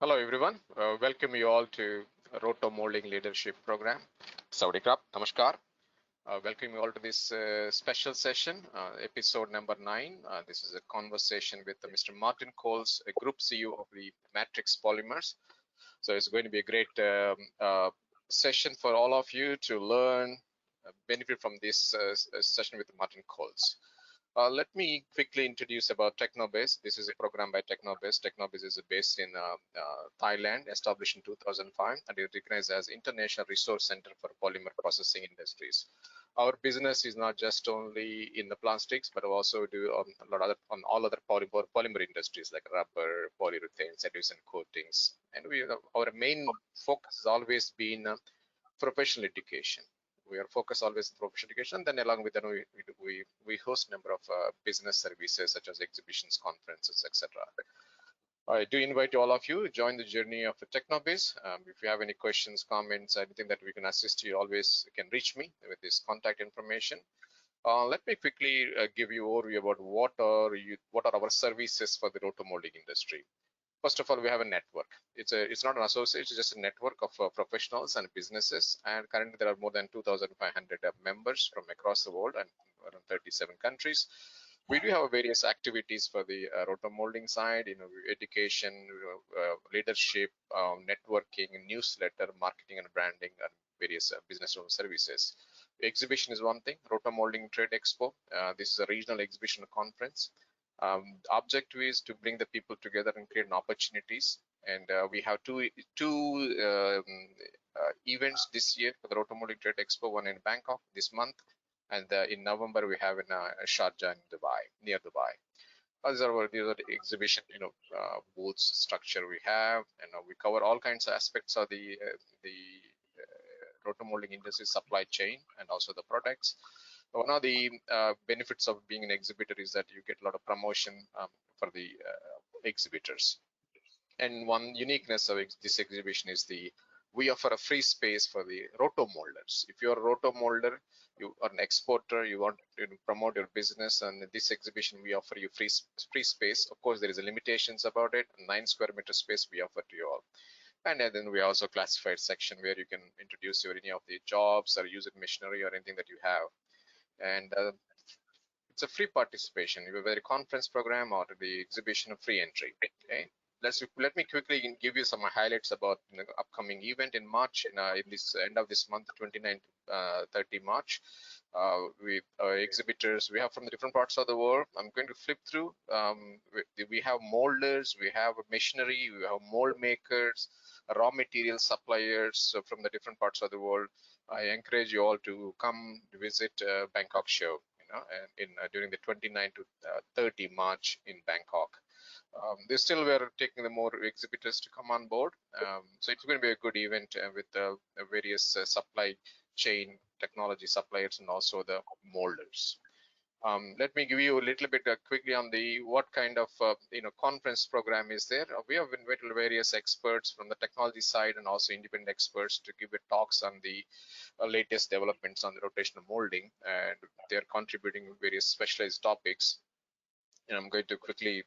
Hello everyone, welcome you all to RotoMoulding Leadership Program. Saudi Krap, Namaskar. Welcome you all to this special session, episode number 9. This is a conversation with Mr. Martin Coles, a Group CEO of the Matrix Polymers. So it's going to be a great session for all of you to learn, benefit from this session with Martin Coles. Let me quickly introduce about Technobase. This is a program by Technobase. Technobase is based in Thailand, established in 2005, and is recognized as International Resource Center for Polymer Processing Industries. Our business is not just only in the plastics, but also do a lot on all other polymer industries like rubber, polyurethanes, adhesives and coatings. And our main focus has always been professional education. We are focused always on professional education. Then along with that, we host a number of business services such as exhibitions, conferences, etc. I do invite all of you to join the journey of Technobase. If you have any questions, comments, anything that we can assist you, always can reach me with this contact information. Let me quickly give you overview about what are our services for the rotomolding industry. First of all, we have a network. It's not an association, it's just a network of professionals and businesses. And currently there are more than 2,500 members from across the world and around 37 countries. We do have various activities for the rotomolding side, education, leadership, networking, newsletter, marketing and branding, and various business services. Exhibition is one thing. Rotomolding Trade Expo. This is a regional exhibition conference. The objective is to bring the people together and create opportunities. And we have two events this year for the Rotomolding Trade Expo, one in Bangkok this month, and in November we have in Sharjah in Dubai, near Dubai. These are the exhibition, booths structure we have, and we cover all kinds of aspects of the rotomolding industry supply chain and also the products. One of the benefits of being an exhibitor is that you get a lot of promotion for the exhibitors. And one uniqueness of this exhibition is we offer a free space for the rotomolders. If you're a rotomolder, you are an exporter, you want to promote your business, and in this exhibition we offer you free space. Of course, there is a limitations about it. 9 square meter space we offer to you all. And then we also classified section where you can introduce any of the jobs or use it machinery or anything that you have. And it's a free participation. Whether a conference program or the exhibition of free entry. Okay, let me quickly give you some highlights about the upcoming event in March. In this end of this month, 29 to 30 March. With exhibitors we have from the different parts of the world. I'm going to flip through. We have molders, we have machinery, we have mold makers, raw material suppliers from the different parts of the world. I encourage you all to come to visit Bangkok show, during the 29 to 30 March in Bangkok. They still were taking the more exhibitors to come on board. So it's going to be a good event with various supply chain technology suppliers and also the molders. Let me give you a little bit quickly on what kind of conference program is there. We have invited various experts from the technology side and also independent experts to give talks on the latest developments on the rotational molding, and they're contributing various specialized topics. And I'm going to quickly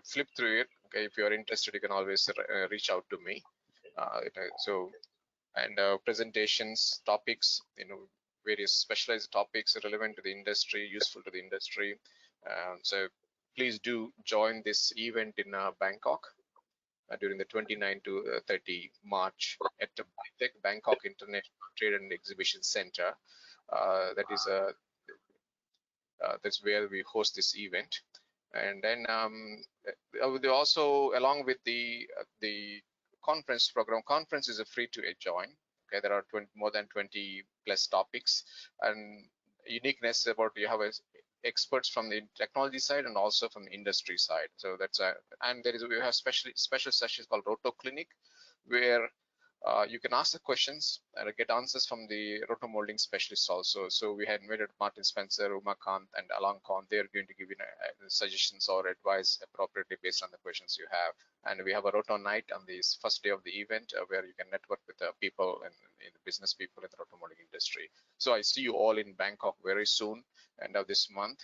flip through it. Okay, if you are interested, you can always reach out to me. Presentations, topics, various specialized topics relevant to the industry, useful to the industry. So please do join this event in Bangkok during the 29 to 30 March at the Bangkok International Trade and Exhibition Center. That's where we host this event. And then also, along with the conference program, conference is a free to join. Okay, there are more than 20 plus topics, and uniqueness about you have experts from the technology side and also from the industry side. So that's and we have special sessions called Roto Clinic, where you can ask the questions and get answers from the rotomolding specialists also. So we had invited Martin Spencer, Umakant, and Alan Khan. They're going to give you suggestions or advice appropriately based on the questions you have. And we have a Roto night on this first day of the event where you can network with people and in the business people in the rotomolding industry. So I see you all in Bangkok very soon, end of this month.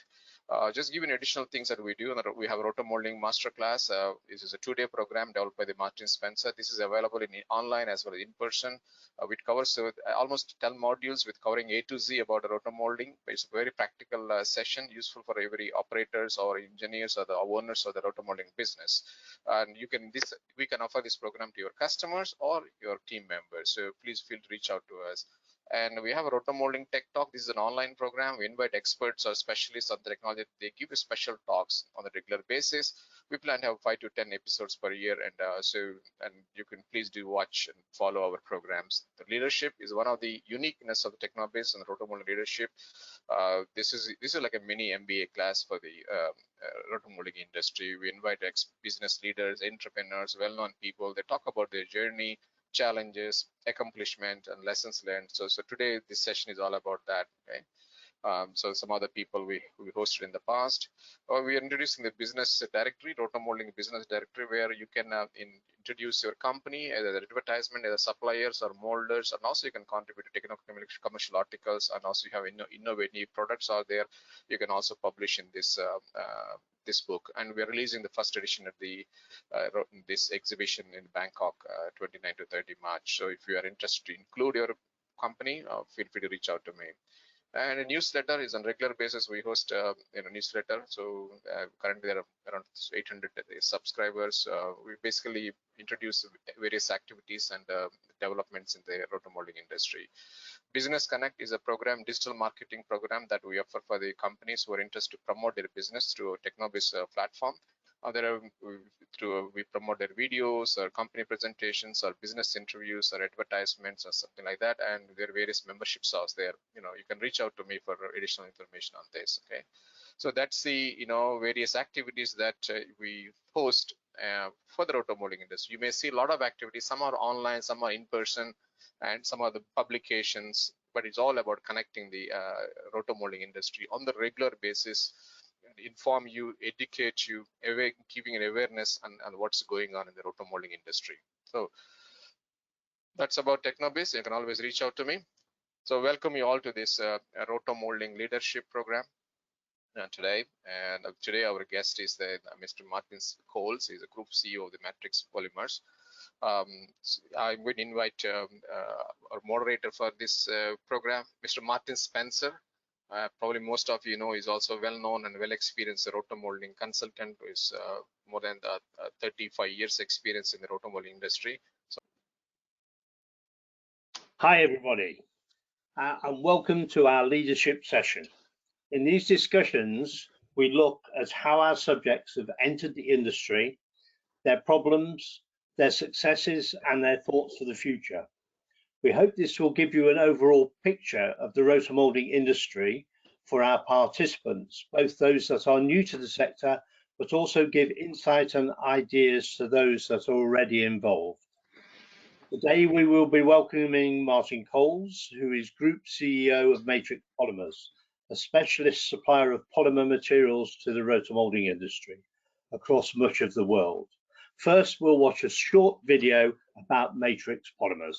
Just giving additional things that we do. We have a rotomolding masterclass. This is a 2-day program developed by the Martin Spencer. This is available in online as well as in person. Which covers almost 10 modules with covering A to Z about rotomolding. It's a very practical session, useful for every operators or engineers or the owners of the rotomolding business. And we can offer this program to your customers or your team members. So please feel to reach out to us. And we have a rotomolding tech talk. This is an online program. We invite experts or specialists on the technology. They give special talks on a regular basis. We plan to have 5 to 10 episodes per year, and you can please do watch and follow our programs. The leadership is one of the uniqueness of the Technobase and rotomolding leadership. This is like a mini MBA class for the rotomolding industry. We invite business leaders, entrepreneurs, well-known people. They talk about their journey, challenges, accomplishment, and lessons learned. So today this session is all about that. Okay. So some other people we hosted in the past. We are introducing the business directory, rotomolding business directory, where you can introduce your company as an advertisement, as suppliers or molders, and also you can contribute to commercial articles, and also you have innovative products out there. You can also publish in this this book, and we are releasing the first edition of the this exhibition in Bangkok, 29 to 30 March. So if you are interested to include your company, feel free to reach out to me. And a newsletter is on regular basis. We host a newsletter. So currently there are around 800 subscribers. We basically introduce various activities and developments in the rotomolding industry. Business Connect is a program, digital marketing program that we offer for the companies who are interested to promote their business through a Technobase platform. We promote their videos or company presentations or business interviews or advertisements or something like that, and there are various memberships out there. You can reach out to me for additional information on this. Okay, so that's the various activities that we host for the rotomolding industry. You may see a lot of activities. Some are online, some are in person, and some are the publications. But it's all about connecting the rotomolding industry on the regular basis. Inform you, educate you, giving an awareness on what's going on in the rotomolding industry. So that's about Technobase. You can always reach out to me. So welcome you all to this rotomolding leadership program today. And today our guest is Mr. Martin Coles. He's a group CEO of the Matrix Polymers. I'm going to invite our moderator for this program, Mr. Martin Spencer. Probably most of you know is also well-known and well-experienced rotomolding consultant with more than 35 years experience in the rotomolding industry. So, hi everybody, and welcome to our leadership session. In these discussions, we look at how our subjects have entered the industry, their problems, their successes, and their thoughts for the future. We hope this will give you an overall picture of the rotomolding industry for our participants, both those that are new to the sector, but also give insight and ideas to those that are already involved. Today we will be welcoming Martin Coles, who is Group CEO of Matrix Polymers, a specialist supplier of polymer materials to the rotomolding industry across much of the world. First, we'll watch a short video about Matrix Polymers.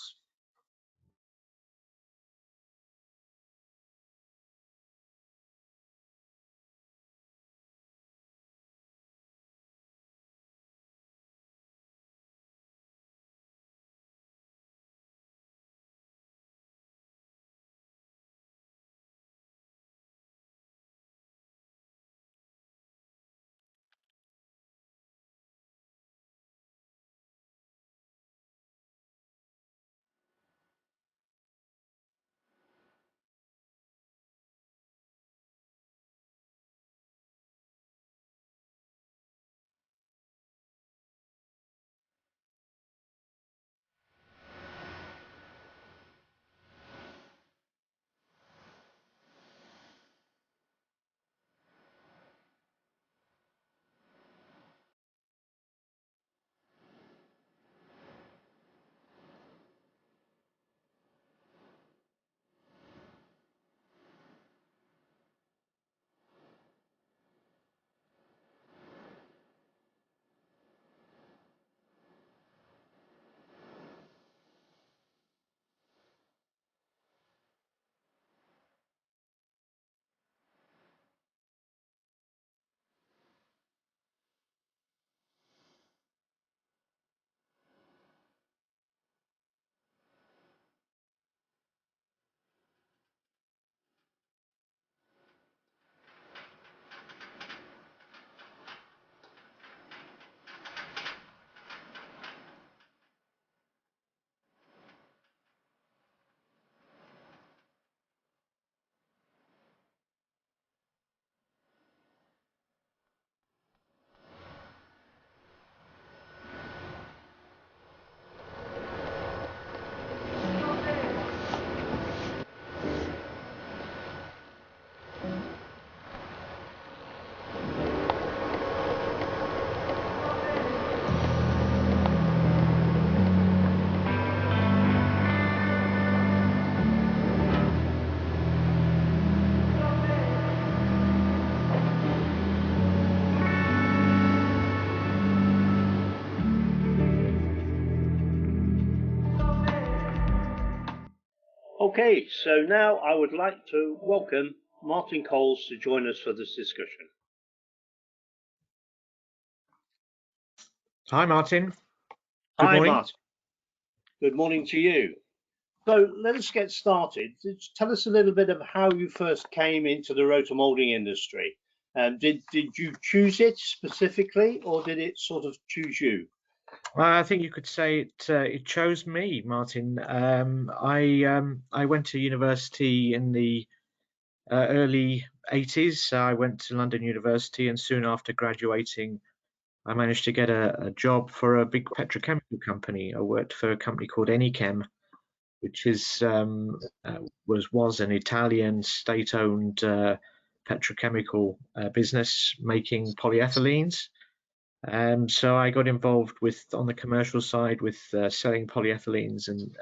Okay, so now I would like to welcome Martin Coles to join us for this discussion. Hi, Martin. Good Hi, morning. Martin. Good morning to you. So let us get started. Tell us a little bit of how you first came into the rotomolding industry. Did you choose it specifically, or did it sort of choose you? I think you could say it chose me, Martin. I went to university in the early 80s. I went to London University, and soon after graduating, I managed to get a job for a big petrochemical company. I worked for a company called Enichem, which was an Italian state-owned petrochemical business making polyethylenes. So I got involved on the commercial side with selling polyethylenes and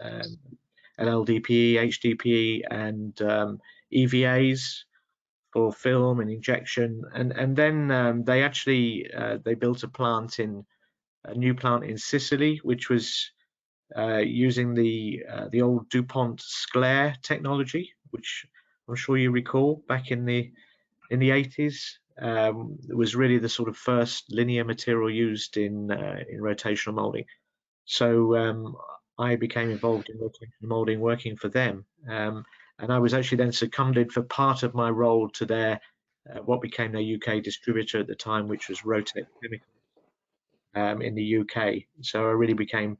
LLDPE, HDPE, and EVAs for film and injection. And then they built a new plant in Sicily, which was using the old DuPont Sclair technology, which I'm sure you recall back in the 80s. It was really the sort of first linear material used in rotational molding. So I became involved in rotational molding, working for them, and I was actually then seconded for part of my role to their what became their UK distributor at the time, which was Rotec Chemical in the UK. So I really became,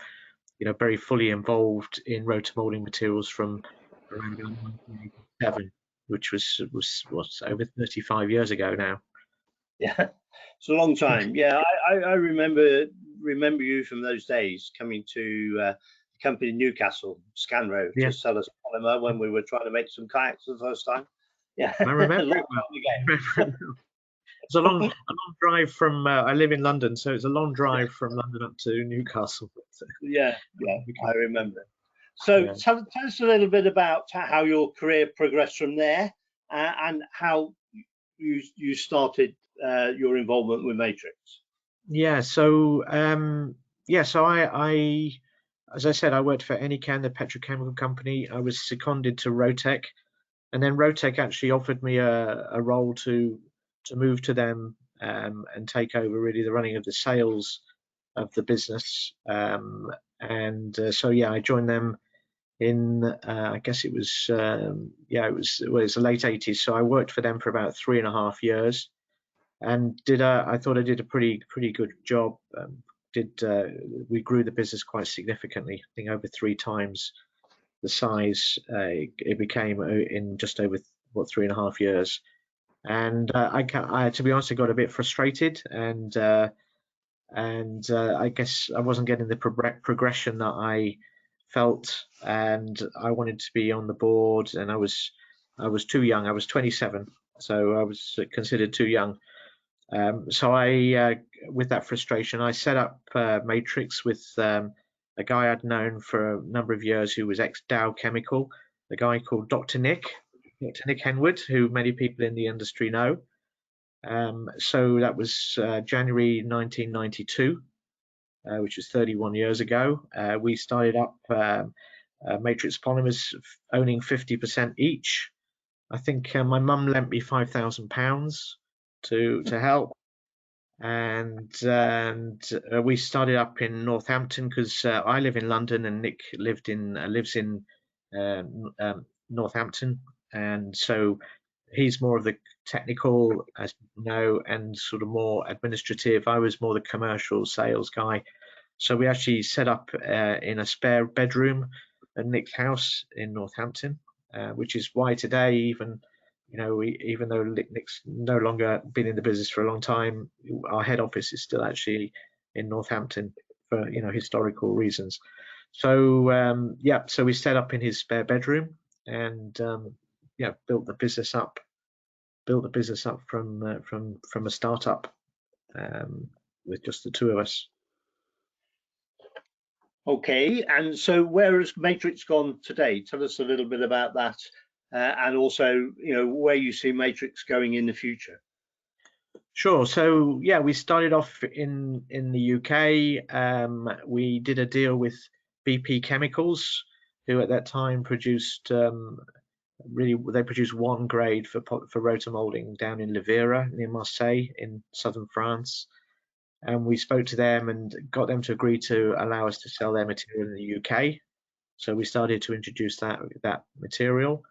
very fully involved in rotomolding materials from around about 1987, which was over 35 years ago now. Yeah, it's a long time. Yeah, I remember you from those days coming to the company in Newcastle, Scanro, Yeah. to sell us polymer when we were trying to make some kayaks for the first time. Yeah, I remember a long it well. time ago. It's a long drive from. I live in London, so it's a long drive from London up to Newcastle. Yeah, I remember. So Yeah. tell us a little bit about how your career progressed from there, and how you started your involvement with Matrix. Yeah. So I as I said, I worked for Enichem, the petrochemical company. I was seconded to Rotec, and then Rotec actually offered me a role to move to them and take over really the running of the sales of the business. So I joined them in I guess it was it was the late 80s. So I worked for them for about 3.5 years, and I thought I did a pretty good job. We grew the business quite significantly. I think over 3 times the size it became in just over 3.5 years. And I to be honest, I got a bit frustrated, and I guess I wasn't getting the progression that I felt, and I wanted to be on the board, and I was too young. I was 27, so I was considered too young. So with that frustration, I set up Matrix with a guy I'd known for a number of years who was ex-Dow Chemical, a guy called Dr. Nick Henwood, who many people in the industry know. So that was January 1992, which was 31 years ago. We started up Matrix Polymers, owning 50% each. I think my mum lent me £5,000 to help, and we started up in Northampton because I live in London and Nick lives in Northampton, and so he's more of the technical, as you know, and sort of more administrative. I was more the commercial sales guy. So we actually set up in a spare bedroom at Nick's house in Northampton, which is why today, even though Nick's no longer been in the business for a long time, our head office is still actually in Northampton for historical reasons. So so we set up in his spare bedroom and built the business up from a startup with just the two of us. Okay, and so where has Matrix gone today? Tell us a little bit about that, and also, where you see Matrix going in the future. Sure. So we started off in the UK. We did a deal with BP Chemicals who at that time produced they produced one grade for RotoMoulding down in Livera near Marseille in southern France. And we spoke to them and got them to agree to allow us to sell their material in the UK. So we started to introduce that material.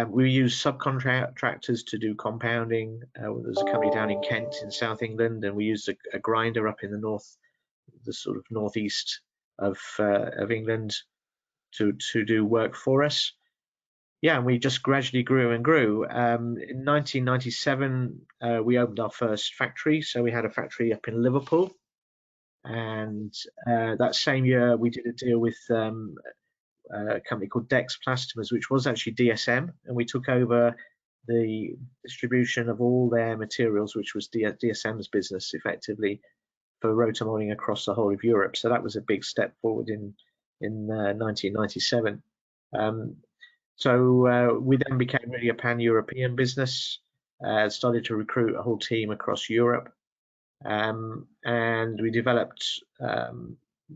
We use subcontractors to do compounding. There's a company down in Kent in South England, and we used a grinder up in the sort of northeast of England to do work for us. Yeah, and we just gradually grew and grew. In 1997, we opened our first factory. So we had a factory up in Liverpool, and that same year we did a deal with a company called Dex Plastomers, which was actually DSM, and we took over the distribution of all their materials, which was DSM's business effectively for RotoMoulding across the whole of Europe. So that was a big step forward in 1997. So we then became really a pan-European business, started to recruit a whole team across Europe, and we developed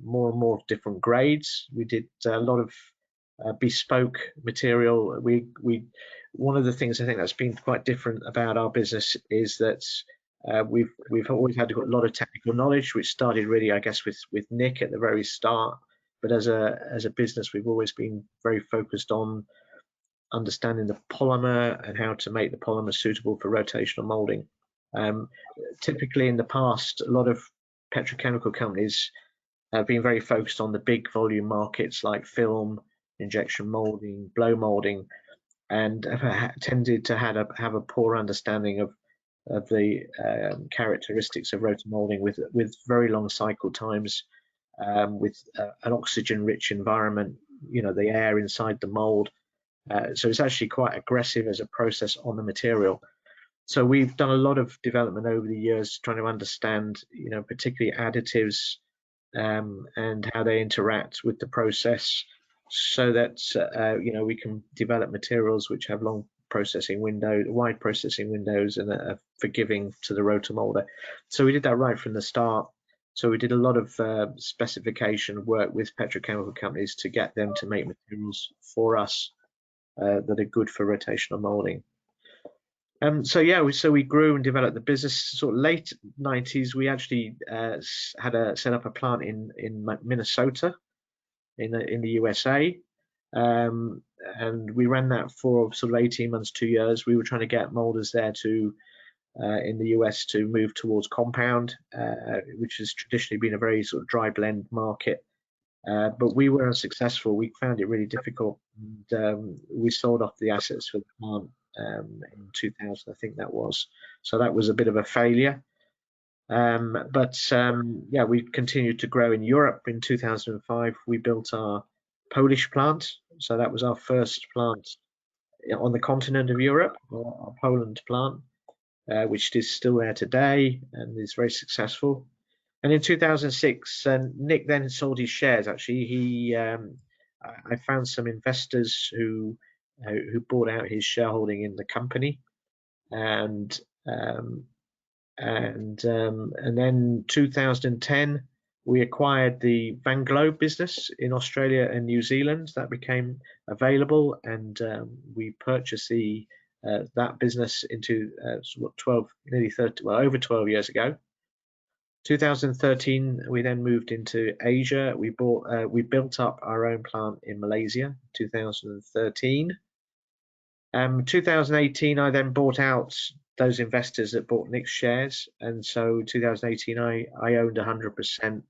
more and more different grades. We did a lot of bespoke material. One of the things I think that's been quite different about our business is that we've always had a lot of technical knowledge, which started really, I guess, with Nick at the very start. But as a business, we've always been very focused on understanding the polymer and how to make the polymer suitable for rotational molding. Typically in the past, a lot of petrochemical companies have been very focused on the big volume markets like film, injection molding, blow molding, and have tended to have a poor understanding of the characteristics of rotomolding with very long cycle times, with an oxygen-rich environment, the air inside the mold. So it's actually quite aggressive as a process on the material. So we've done a lot of development over the years trying to understand, particularly additives and how they interact with the process, so that we can develop materials which have long processing windows, wide processing windows, and are forgiving to the rotomolder. So we did that right from the start. So we did a lot of specification work with petrochemical companies to get them to make materials for us that are good for rotational molding. So we grew and developed the business. Sort of late 90s, we actually set up a plant in Minnesota, in the USA, and we ran that for sort of 18 months, 2 years. We were trying to get molders there to in the US to move towards compound, which has traditionally been a very sort of dry blend market. But we were unsuccessful. We found it really difficult, and we sold off the assets for the plant in 2000, I think that was. So that was a bit of a failure. But we continued to grow in Europe. In 2005, we built our Polish plant. So that was our first plant on the continent of Europe, our Poland plant, which is still there today and is very successful. And in 2006, Nick then sold his shares. Actually, I found some investors who bought out his shareholding in the company, and then 2010 we acquired the Van Globe business in Australia and New Zealand. That became available, and we purchased that business into over 12 years ago. 2013, we then moved into Asia. We built up our own plant in Malaysia. 2013. 2018, I then bought out those investors that bought Nick's shares, and so 2018, I owned 100%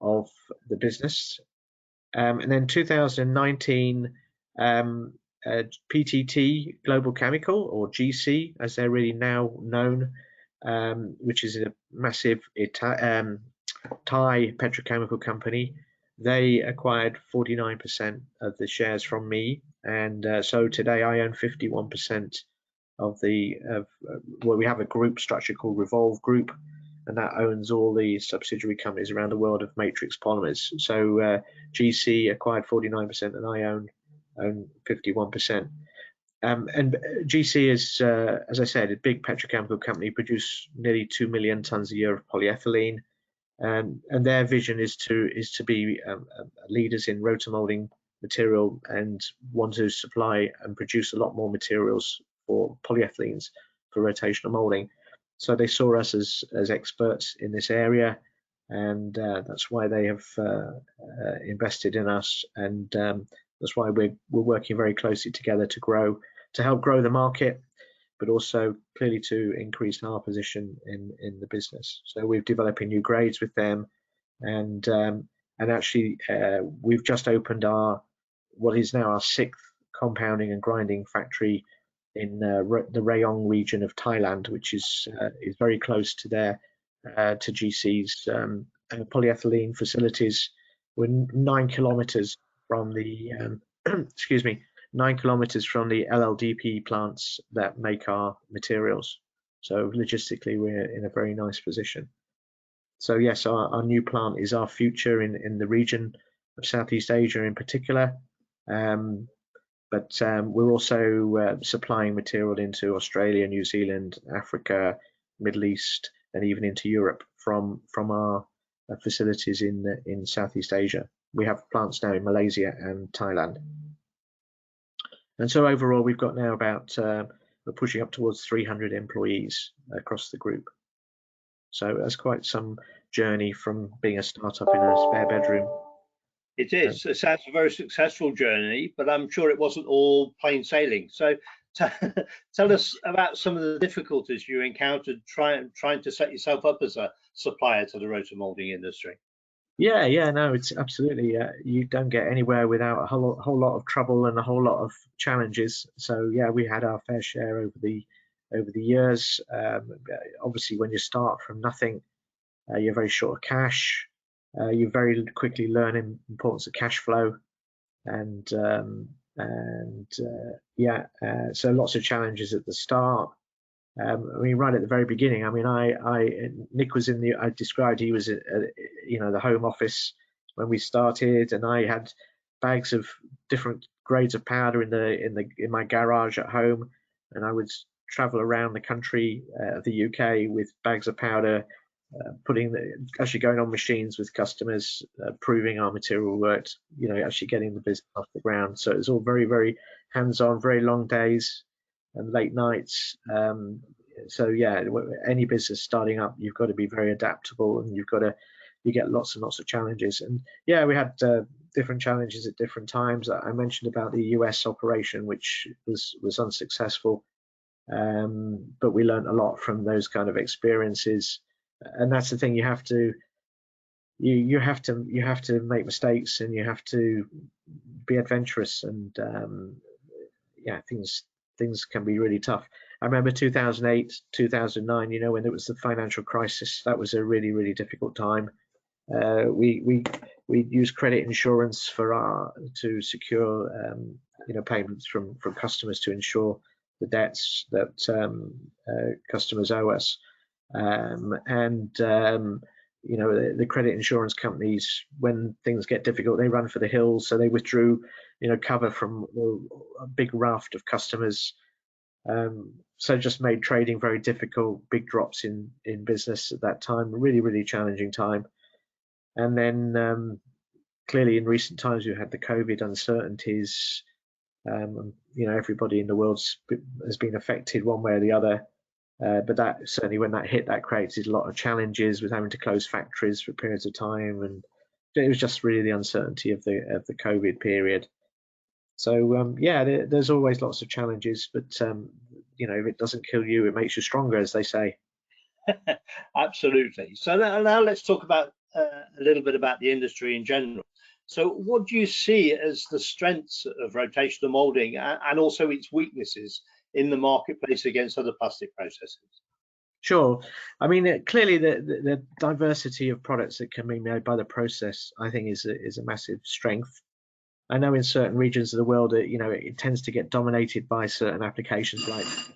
of the business. And then 2019, PTT Global Chemical, or GC, as they're really now known, which is a massive Thai petrochemical company. They acquired 49% of the shares from me, and so today I own 51% of we have a group structure called Revolve Group, and that owns all the subsidiary companies around the world of Matrix Polymers. So GC acquired 49% and I own 51%. And GC is, as I said, a big petrochemical company, produce nearly 2 million tons a year of polyethylene, and their vision is to be leaders in rotomolding material and want to supply and produce a lot more materials for polyethylenes for rotational molding. So they saw us as experts in this area, and that's why they have invested in us, and that's why we're working very closely together to help grow the market, but also clearly to increase our position in the business. So we're developing new grades with them, and actually we've just opened what is now our 6th compounding and grinding factory in the Rayong region of Thailand, which is very close to GC's polyethylene facilities. We're 9 kilometers from the excuse me, 9 kilometers from the LLDP plants that make our materials. So logistically, we're in a very nice position. So yes, our new plant is our future in the region of Southeast Asia in particular. But we're also supplying material into Australia, New Zealand, Africa, Middle East, and even into Europe from our facilities in Southeast Asia. We have plants now in Malaysia and Thailand. And so overall, we've got now about, we're pushing up towards 300 employees across the group. So that's quite some journey from being a startup in a spare bedroom. It is. It sounds a very successful journey, but I'm sure it wasn't all plain sailing. So tell us about some of the difficulties you encountered trying to set yourself up as a supplier to the rotomolding industry. Yeah, no, it's absolutely. You don't get anywhere without a whole lot of trouble and a whole lot of challenges. So yeah, we had our fair share over the years. Obviously, when you start from nothing, you're very short of cash. You very quickly learn the importance of cash flow, and so lots of challenges at the start. I mean, right at the very beginning, I mean, Nick was I described he was at the home office when we started, and I had bags of different grades of powder in my garage at home, and I would travel around the country, the UK, with bags of powder, actually going on machines with customers, proving our material worked, actually getting the business off the ground. So it was all very, very hands-on, very long days and late nights. So yeah, any business starting up, you've got to be very adaptable, and you get lots and lots of challenges. And yeah, we had different challenges at different times. I mentioned about the US operation, which was unsuccessful, but we learned a lot from those kind of experiences. And that's the thing, you have to make mistakes, and you have to be adventurous, and yeah, things can be really tough. I remember 2008, 2009, when there was the financial crisis. That was a really, really difficult time. We used credit insurance to secure payments from customers to insure the debts that customers owe us. The credit insurance companies, when things get difficult, they run for the hills. So they withdrew, cover from a big raft of customers. So just made trading very difficult. Big drops in business at that time. Really, really challenging time. And then clearly in recent times we've had the COVID uncertainties. Everybody in the world has been affected one way or the other. But that certainly, when that hit, that created a lot of challenges with having to close factories for periods of time, and it was just really the uncertainty of the COVID period. So yeah, there's always lots of challenges, but if it doesn't kill you, it makes you stronger, as they say. Absolutely. So now let's talk about a little bit about the industry in general. So what do you see as the strengths of rotational molding and also its weaknesses in the marketplace against other plastic processes? Sure. I mean, clearly the diversity of products that can be made by the process, I think, is a massive strength. I know in certain regions of the world, it tends to get dominated by certain applications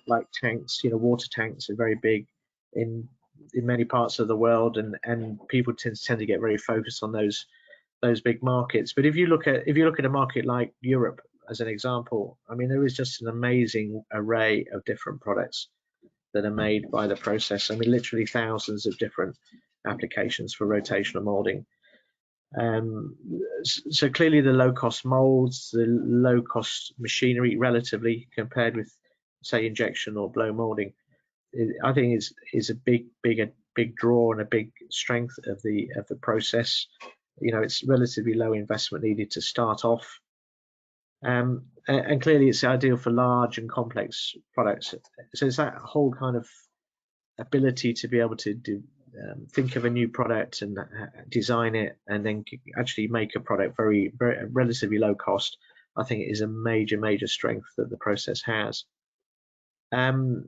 like tanks. Water tanks are very big in many parts of the world, and people tend to get very focused on those big markets. But if you look at a market like Europe, as an example, I mean, there is just an amazing array of different products that are made by the process. I mean, literally thousands of different applications for rotational molding. So clearly the low-cost molds, the low-cost machinery relatively compared with, say, injection or blow molding, I think is a big draw and a big strength of the process. It's relatively low investment needed to start off, and clearly it's ideal for large and complex products. So it's that whole kind of ability to be able to think of a new product and design it and then actually make a product very relatively low cost. I think it is a major strength that the process has. And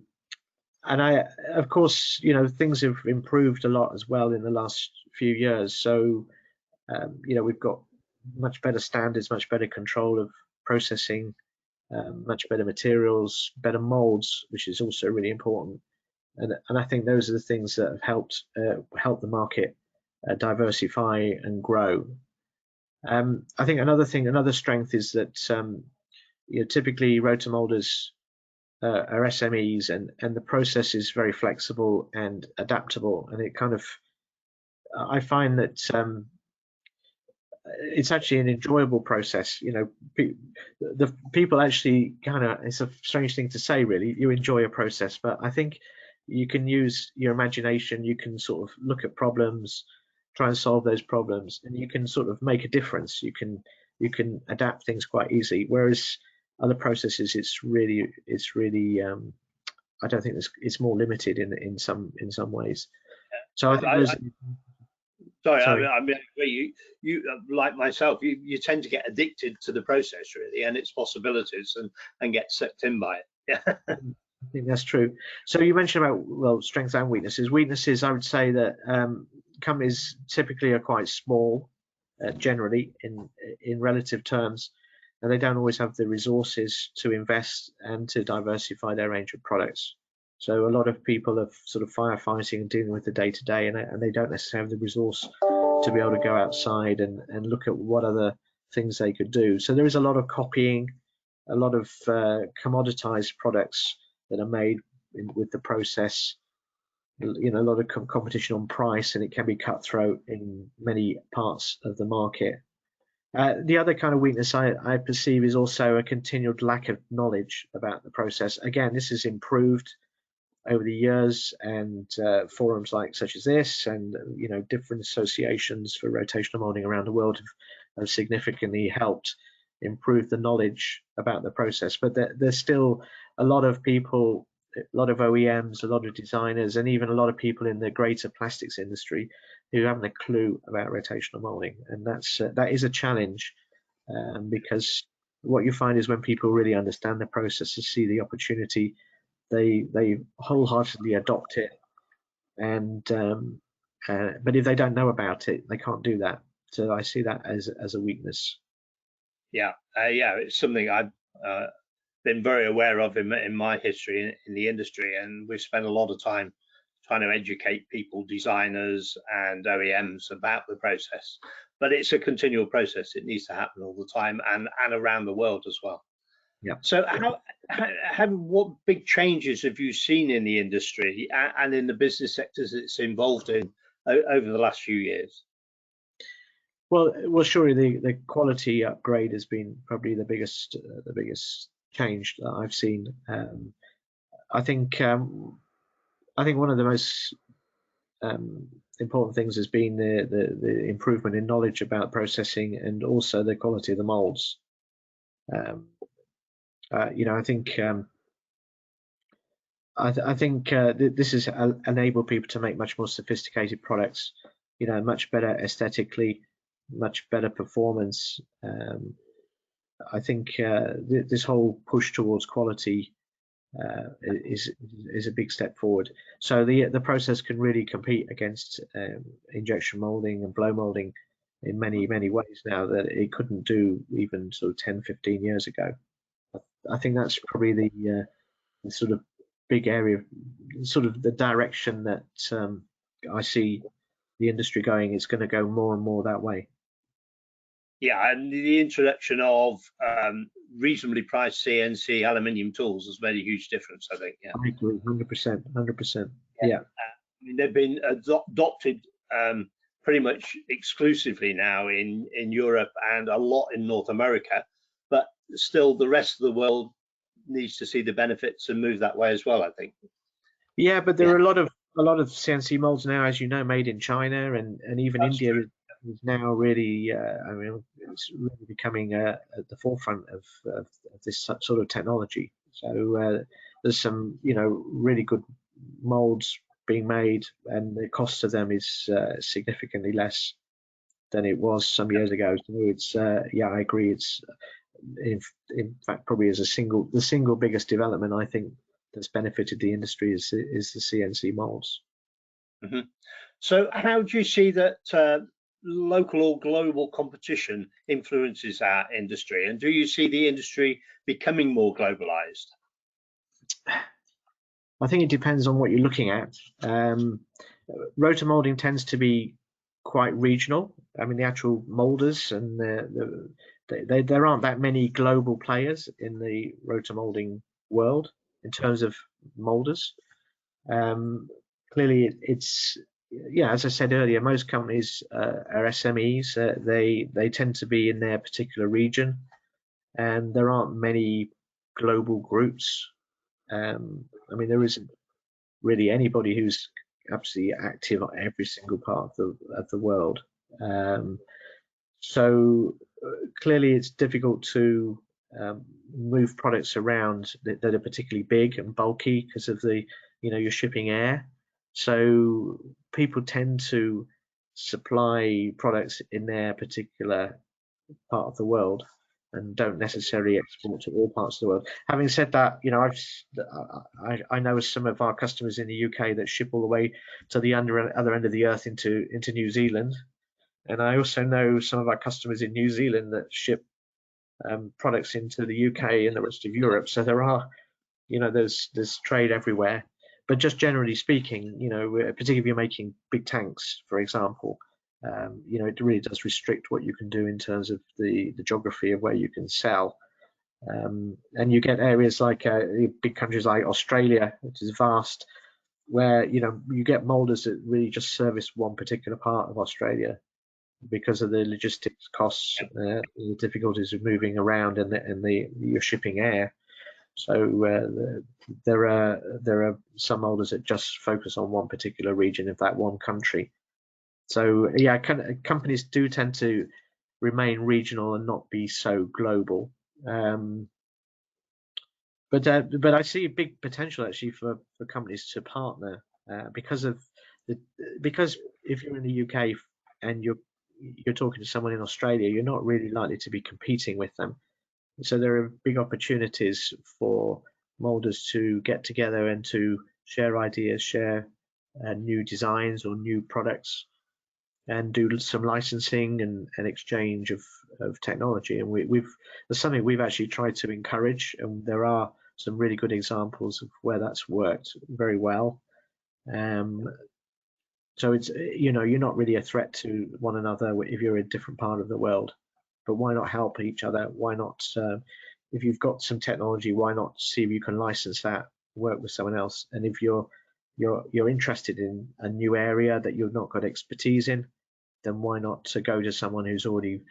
of course, things have improved a lot as well in the last few years. So, we've got much better standards, much better control of processing, much better materials, better molds, which is also really important. And I think those are the things that have helped the market diversify and grow. I think another strength is that typically rotomolders are SMEs, and the process is very flexible and adaptable, and I find that it's actually an enjoyable process. The people actually it's a strange thing to say, really. You enjoy a process, but I think you can use your imagination. You can sort of look at problems, try and solve those problems, and you can sort of make a difference. You can adapt things quite easily. Whereas other processes, it's really I don't think it's more limited in some ways. So I think Sorry. I mean, you like myself, you tend to get addicted to the process, really, and its possibilities, and get sucked in by it. Yeah. I think that's true. So you mentioned about strengths and weaknesses. Weaknesses, I would say that companies typically are quite small, generally in relative terms, and they don't always have the resources to invest and to diversify their range of products. So a lot of people are sort of firefighting and dealing with the day-to-day, and they don't necessarily have the resource to be able to go outside and look at what other things they could do. So there is a lot of copying, a lot of commoditized products that are made with the process. A lot of competition on price, and it can be cutthroat in many parts of the market. The other kind of weakness I perceive is also a continued lack of knowledge about the process. Again, this has improved over the years, and forums such as this, and different associations for rotational molding around the world have significantly helped improve the knowledge about the process. But there's still a lot of people, a lot of OEMs, a lot of designers, and even a lot of people in the greater plastics industry who haven't a clue about rotational molding, and that is a challenge, because what you find is when people really understand the process and see the opportunity, they wholeheartedly adopt it, and but if they don't know about it, they can't do that. So I see that as a weakness. Yeah, it's something I've been very aware of in my history in the industry, and we've spent a lot of time trying to educate people, designers and OEMs, about the process. But it's a continual process. It needs to happen all the time, and around the world as well. Yeah. So what big changes have you seen in the industry and in the business sectors it's involved in over the last few years? Well, surely the quality upgrade has been probably the biggest change that I've seen. I think one of the most important things has been the improvement in knowledge about processing, and also the quality of the molds. I think this has enabled people to make much more sophisticated products, much better aesthetically, much better performance. I think this whole push towards quality is a big step forward. So the process can really compete against injection molding and blow molding in many ways now that it couldn't do even sort of 10-15 years ago. I think that's probably the sort of big area, sort of the direction that I see the industry going. It's going to go more and more that way. Yeah, and the introduction of reasonably priced CNC aluminium tools has made a huge difference, I think. Yeah, I agree, 100%. Yeah. I mean, they've been adopted pretty much exclusively now in Europe and a lot in North America, but still the rest of the world needs to see the benefits and move that way as well, I think. Yeah, but there are a lot of CNC molds now, as you know, made in China, and even That's India true. is now really, I mean, it's really becoming at the forefront of this sort of technology. So there's some, really good molds being made, and the cost of them is significantly less than it was some years ago. So it's, yeah, I agree. It's in fact probably is the single biggest development I think that's benefited the industry is the CNC molds. Mm-hmm. So how do you see that local or global competition influences our industry, and do you see the industry becoming more globalized? I think it depends on what you're looking at. RotoMoulding tends to be quite regional. I mean, the actual molders and there aren't that many global players in the RotoMoulding world in terms of molders. Clearly, it's, yeah, as I said earlier, most companies are SMEs. They tend to be in their particular region, and there aren't many global groups. I mean, there isn't really anybody who's absolutely active on every single part of the world. So clearly, it's difficult to move products around that are particularly big and bulky because of the, you're shipping air. So people tend to supply products in their particular part of the world and don't necessarily export to all parts of the world. Having said that, I know some of our customers in the UK that ship all the way to the other end of the earth into New Zealand, and I also know some of our customers in New Zealand that ship products into the UK and the rest of Europe. So there are, there's trade everywhere. But just generally speaking, particularly if you're making big tanks, for example, it really does restrict what you can do in terms of the geography of where you can sell. And you get areas like big countries like Australia, which is vast, where you get molders that really just service one particular part of Australia because of the logistics costs, the difficulties of moving around, and your shipping air. So there are some molders that just focus on one particular region of that one country. So yeah, companies do tend to remain regional and not be so global. But I see a big potential actually for companies to partner because if you're in the UK and you're talking to someone in Australia, you're not really likely to be competing with them. So there are big opportunities for molders to get together and to share ideas, share new designs or new products, and do some licensing and exchange of technology. And there's something we've actually tried to encourage, and there are some really good examples of where that's worked very well. So it's, you're not really a threat to one another if you're in a different part of the world, but why not help each other? Why not, if you've got some technology, why not see if you can license that, work with someone else? And if you're interested in a new area that you've not got expertise in, then why not to go to someone who's already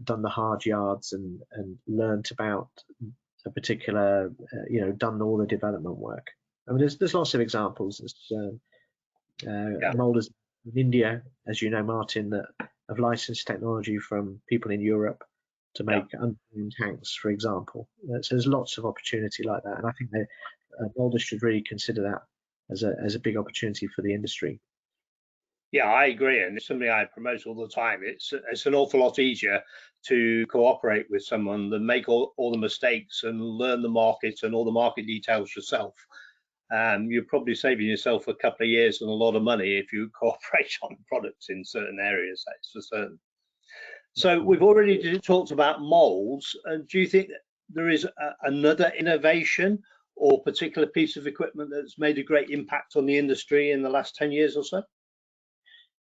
done the hard yards and learnt about a particular, done all the development work. I mean, there's lots of examples. Molders in India, as you know, Martin, that have licensed technology from people in Europe to make unmanned tanks, for example. So there's lots of opportunity like that, and I think that molders should really consider that as a big opportunity for the industry. Yeah, I agree, and it's something I promote all the time. It's an awful lot easier to cooperate with someone than make all the mistakes and learn the market and all the market details yourself. You're probably saving yourself a couple of years and a lot of money if you cooperate on products in certain areas, that's for certain. So we've already talked about molds. Do you think that there is another innovation or particular piece of equipment that's made a great impact on the industry in the last 10 years or so?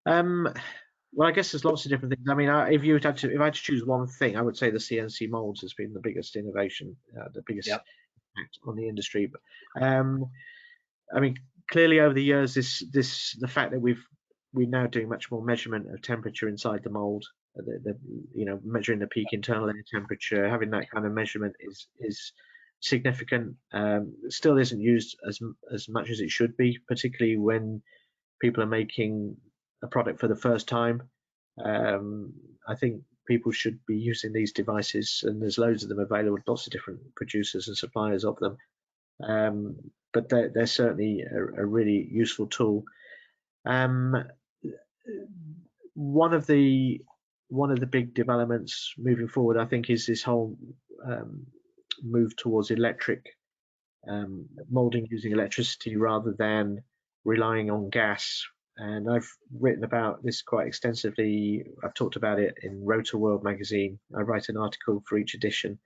Well, I guess there's lots of different things. I mean, if I had to choose one thing, I would say the CNC molds has been the biggest innovation, the biggest impact on the industry. But I mean, clearly over the years, the fact that we've we're now doing much more measurement of temperature inside the mold. Measuring the peak internal air temperature, having that kind of measurement is significant. Still isn't used as much as it should be, particularly when people are making a product for the first time. I think people should be using these devices, and there's loads of them available, lots of different producers and suppliers of them. But they're certainly a really useful tool. One of the big developments moving forward, I think, is this whole move towards electric molding using electricity rather than relying on gas. And I've written about this quite extensively. I've talked about it in RotoWorld magazine. I write an article for each edition,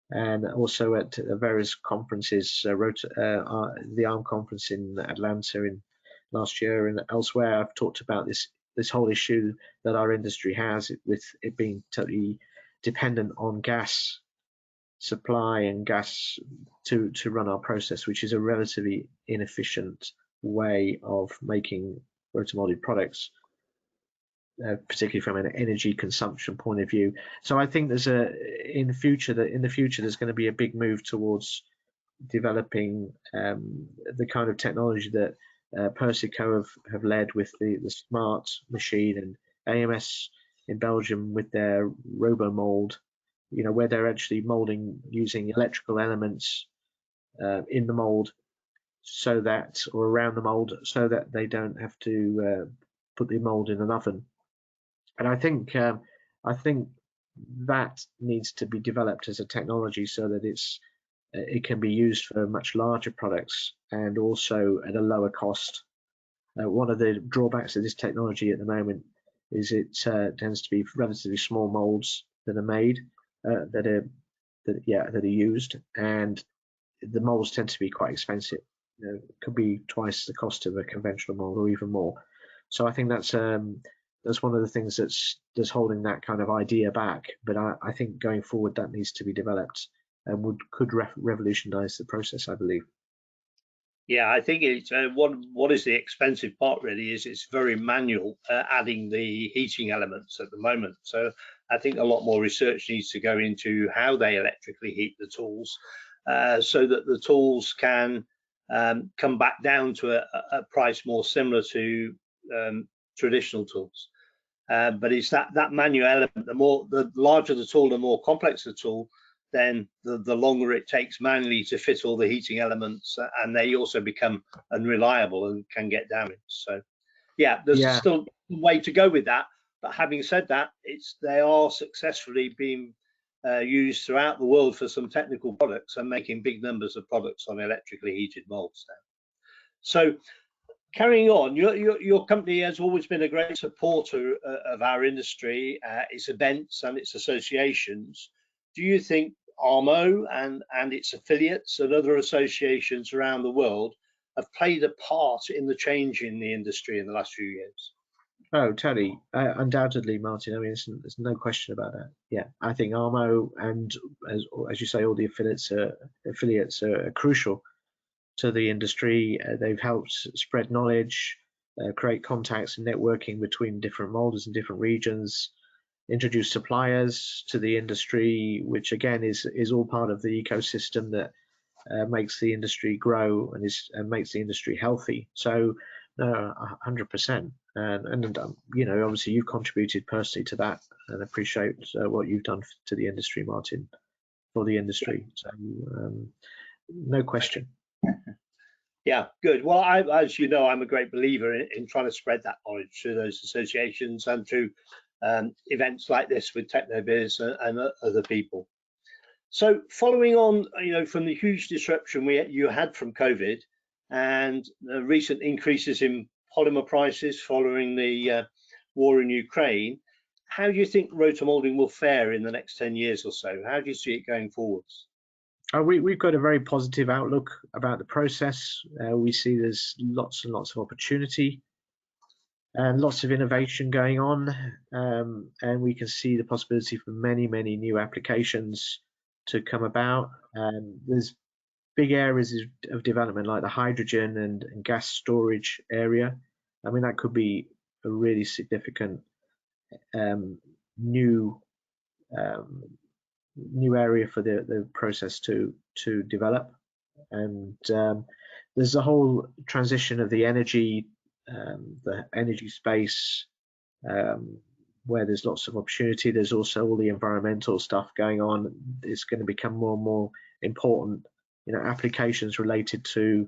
and also at various conferences, the ARM conference in Atlanta in last year and elsewhere. I've talked about this whole issue that our industry has with it being totally dependent on gas supply and gas to run our process, which is a relatively inefficient way of making rotomolded products, particularly from an energy consumption point of view. So I think in the future there's going to be a big move towards developing the kind of technology that Persico have led with the smart machine, and AMS in Belgium with their RotoMould, where they're actually molding using electrical elements in the mold, or around the mold, so that they don't have to put the mold in an oven. And I think that needs to be developed as a technology so that it can be used for much larger products and also at a lower cost. One of the drawbacks of this technology at the moment is it tends to be relatively small molds that are made, that are used, and the molds tend to be quite expensive. It could be twice the cost of a conventional mold or even more. So I think that's one of the things that's holding that kind of idea back. But I think going forward that needs to be developed and could revolutionize the process, I believe. Yeah, I think it's what is the expensive part really is it's very manual, adding the heating elements at the moment. So I think a lot more research needs to go into how they electrically heat the tools, so that the tools can come back down to a price more similar to traditional tools. But it's that manual element. The larger the tool, the more complex the tool, then the longer it takes manually to fit all the heating elements, and they also become unreliable and can get damaged. So there's still a way to go with that. But having said that, they are successfully being used throughout the world for some technical products and making big numbers of products on electrically heated molds now. So carrying on, your company has always been a great supporter of our industry, its events and its associations. Do you think ARMO and its affiliates and other associations around the world have played a part in the change in the industry in the last few years? Oh, totally. Undoubtedly, Martin. I mean, there's no question about that. Yeah, I think ARMO and, as you say, all the affiliates are crucial to the industry. They've helped spread knowledge, create contacts and networking between different molders in different regions, introduce suppliers to the industry, which again is all part of the ecosystem that makes the industry grow and makes the industry healthy. So 100%. And obviously you've contributed personally to that, and appreciate what you've done to the industry, Martin, for the industry. So no question. Yeah, good. Well, as you know, I'm a great believer in trying to spread that knowledge through those associations and through events like this with TechnoBiz and other people. So following on, from the huge disruption you had from COVID and the recent increases in polymer prices following the war in Ukraine, how do you think rotomolding will fare in the next 10 years or so? How do you see it going forwards? We've got a very positive outlook about the process. We see there's lots and lots of opportunity and lots of innovation going on, and we can see the possibility for many, many new applications to come about. There's big areas of development like the hydrogen and gas storage area. I mean, that could be a really significant new area for the process to develop. And there's a whole transition of the energy space, where there's lots of opportunity. There's also all the environmental stuff going on. It's going to become more and more important, applications related to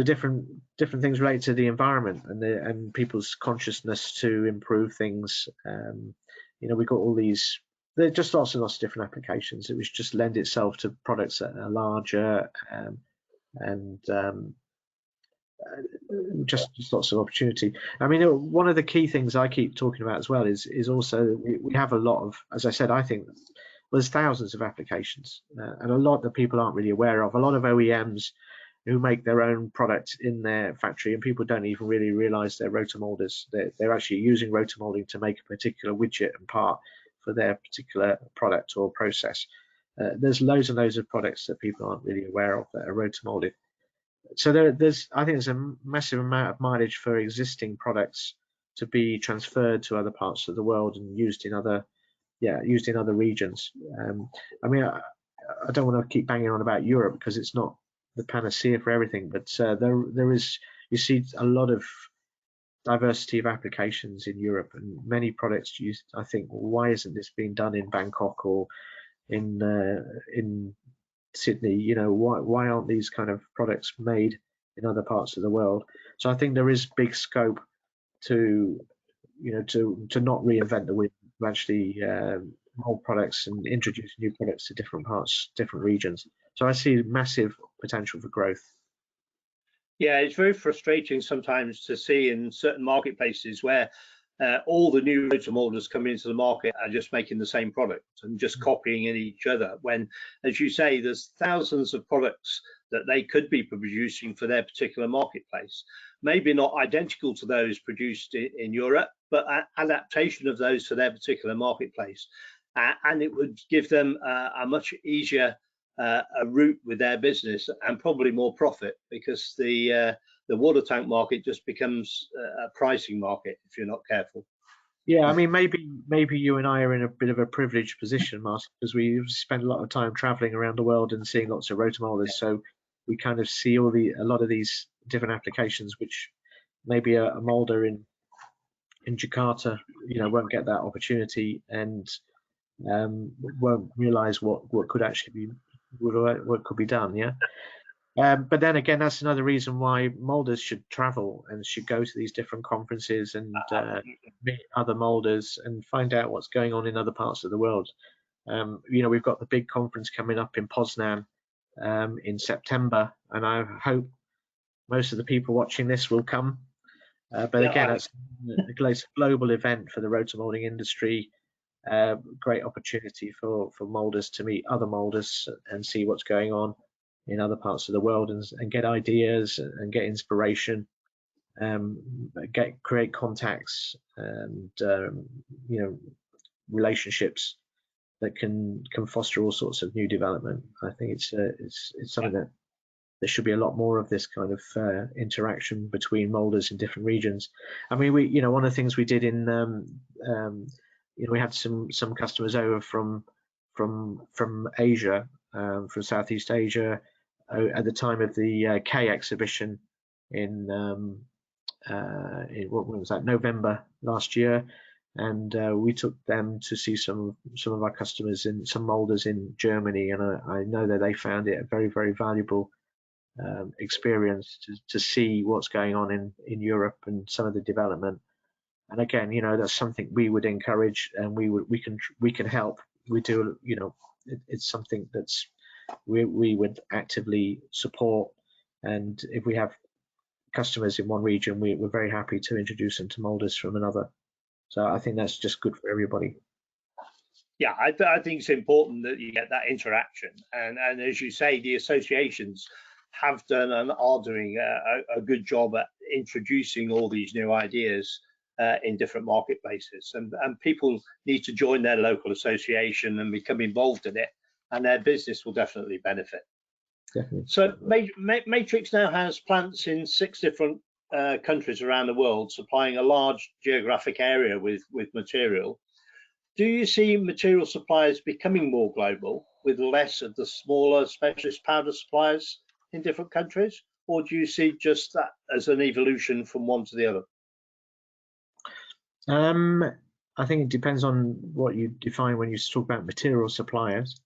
different things related to the environment and people's consciousness to improve things. We've got all these, there's just lots and lots of different applications. It was just lend itself to products that are larger, and just lots of opportunity. I mean, one of the key things I keep talking about as well is also we have a lot of, as I said, I think there's thousands of applications, and a lot that people aren't really aware of. A lot of OEMs who make their own product in their factory, and people don't even really realize they're rotomolders. They're actually using rotomolding to make a particular widget and part for their particular product or process. There's loads and loads of products that people aren't really aware of that are rotomolded. So I think there's a massive amount of mileage for existing products to be transferred to other parts of the world and used in other regions. I mean, I don't want to keep banging on about Europe because it's not the panacea for everything, but there is, you see a lot of diversity of applications in Europe, and many products used. I think, why isn't this being done in Bangkok or in Sydney? Why aren't these kind of products made in other parts of the world? So I think there is big scope to not reinvent the wheel, to actually mold products and introduce new products to different parts, different regions. So I see massive potential for growth. Yeah, it's very frustrating sometimes to see in certain marketplaces where all the new rotomolders coming into the market are just making the same product and just copying in each other, when, as you say, there's thousands of products that they could be producing for their particular marketplace. Maybe not identical to those produced in Europe, but adaptation of those for their particular marketplace. And it would give them a much easier a route with their business and probably more profit, because the water tank market just becomes a pricing market if you're not careful. Yeah, I mean, maybe you and I are in a bit of a privileged position, Martin, because we spend a lot of time traveling around the world and seeing lots of rotomolders. So we kind of see a lot of these different applications, which maybe a molder in Jakarta, won't get that opportunity and won't realize what could actually be, what could be done. Yeah. But then again, that's another reason why molders should travel and should go to these different conferences and meet other molders and find out what's going on in other parts of the world. We've got the big conference coming up in Poznan in September, and I hope most of the people watching this will come. But again, that's a global event for the rotomolding industry. Great opportunity for molders to meet other molders and see what's going on in other parts of the world and get ideas and get inspiration, create contacts and relationships that can foster all sorts of new development. I think it's something that there should be a lot more of this kind of interaction between molders in different regions. I mean, one of the things we did in we had some customers over from Asia, from Southeast Asia, at the time of the K exhibition in what was that, November last year, and we took them to see some of our customers in some molders in Germany, and I know that they found it a very, very valuable experience to see what's going on in Europe and some of the development. And again, that's something we would encourage, and we can help. We do, it's something that's we would actively support. And if we have customers in one region, we're very happy to introduce them to molders from another. So I think that's just good for everybody. Yeah, I think it's important that you get that interaction, and as you say, the associations have done and are doing a good job at introducing all these new ideas in different marketplaces, and people need to join their local association and become involved in it, and their business will definitely benefit. Definitely. So Matrix now has plants in 6 different countries around the world supplying a large geographic area with material. Do you see material suppliers becoming more global with less of the smaller specialist powder suppliers in different countries? Or do you see just that as an evolution from one to the other? I think it depends on what you define when you talk about material suppliers.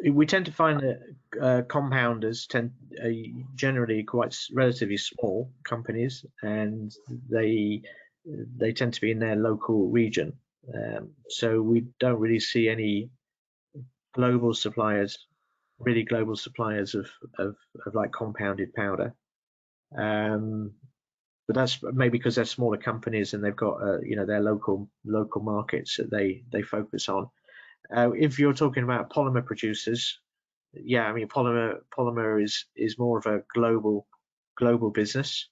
We tend to find that compounders generally quite relatively small companies, and they tend to be in their local region. So we don't really see any global suppliers, really global suppliers of like compounded powder. But that's maybe because they're smaller companies and they've got their local markets that they focus on. If you're talking about polymer producers, yeah, I mean polymer is more of a global business.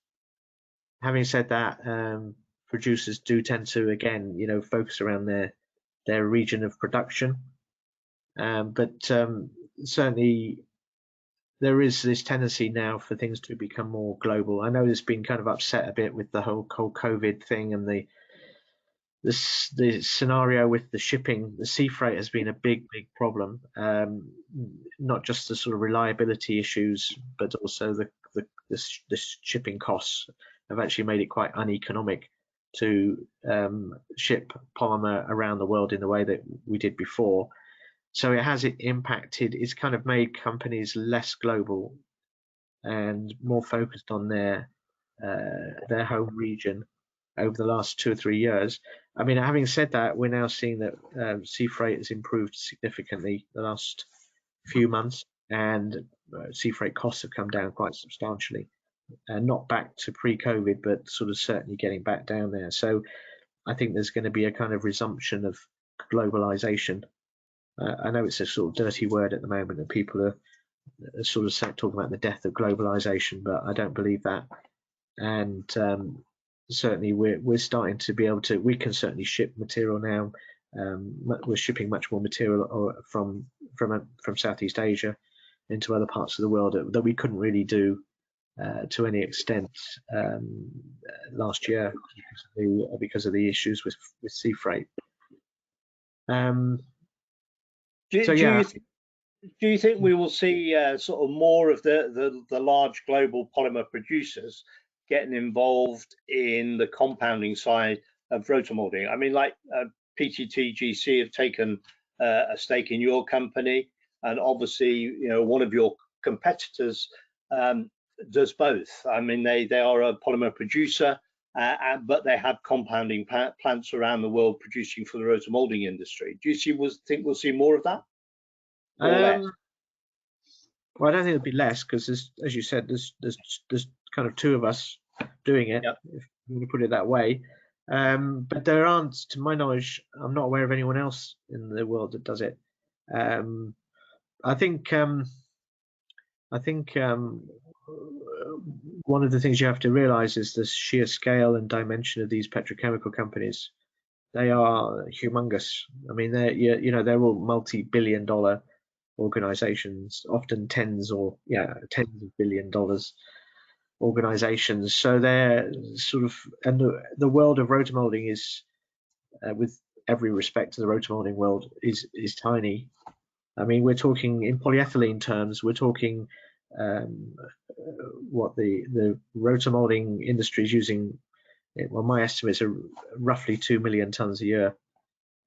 Having said that, producers do tend to again focus around their region of production, but certainly there is this tendency now for things to become more global. I know there's been kind of upset a bit with the whole COVID thing and the scenario with the shipping. The sea freight has been a big problem, not just the sort of reliability issues, but also the shipping costs have actually made it quite uneconomic to ship polymer around the world in the way that we did before. So it has impacted, it's kind of made companies less global and more focused on their home region over the last 2 or 3 years. I mean, having said that, we're now seeing that sea freight has improved significantly the last few months, and sea freight costs have come down quite substantially. Not back to pre-COVID, but sort of certainly getting back down there. So I think there's going to be a kind of resumption of globalization. I know it's a sort of dirty word at the moment, and people are sort of talking about the death of globalization, but I don't believe that. And certainly we're starting to be able to, we can certainly ship material now. We're shipping much more material from Southeast Asia into other parts of the world that we couldn't really do to any extent last year because of the issues with sea freight. Do you think we will see sort of more of the large global polymer producers getting involved in the compounding side of rotomolding? I mean, like PTTGC have taken a stake in your company, and obviously, one of your competitors does both. I mean, they are a polymer producer, but they have compounding plants around the world producing for the rotomolding industry. Do you think we'll see more of that? Well, I don't think it'll be less, because as you said, there's kind of two of us doing it, yep, if you want to put it that way. But there aren't, to my knowledge, I'm not aware of anyone else in the world that does it. I think one of the things you have to realize is the sheer scale and dimension of these petrochemical companies. They are humongous. I mean, they're all multi-billion-dollar organizations, often tens of billion dollars organizations. So they're sort of, and the world of rotomolding is, with every respect to the rotomolding world, is tiny. I mean, we're talking in polyethylene terms, we're talking what the rotomolding industry is using. Well, my estimates are roughly 2 million tons a year,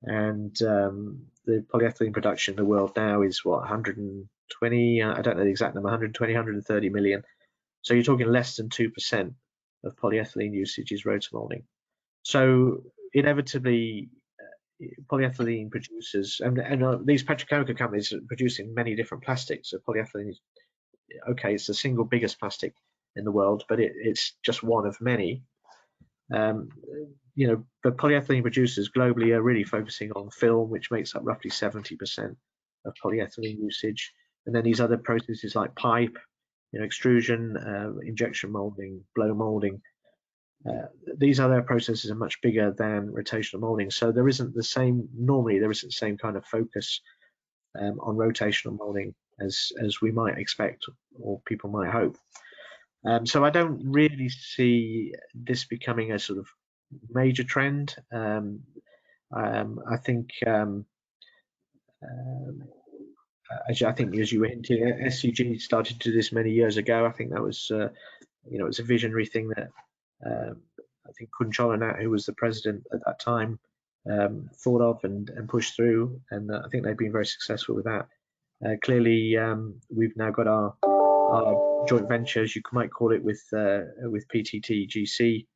and the polyethylene production in the world now is what, 120, I don't know the exact number, 120, 130 million. So you're talking less than 2% of polyethylene usage is rotomolding. So inevitably, polyethylene producers, and these petrochemical companies are producing many different plastics. So polyethylene is, okay, it's the single biggest plastic in the world, but it's just one of many. But polyethylene producers globally are really focusing on film, which makes up roughly 70% of polyethylene usage, and then these other processes like pipe, extrusion, injection molding, blow molding. These other processes are much bigger than rotational molding, so there isn't the same kind of focus on rotational molding as we might expect or people might hope. So I don't really see this becoming a sort of major trend. I think I think as you were hinting, SCG started to do this many years ago. I think that was it was a visionary thing that I think Kunchalanat, who was the president at that time, thought of and pushed through, and I think they've been very successful with that. Clearly, we've now got our joint ventures, you might call it, with PTT GC.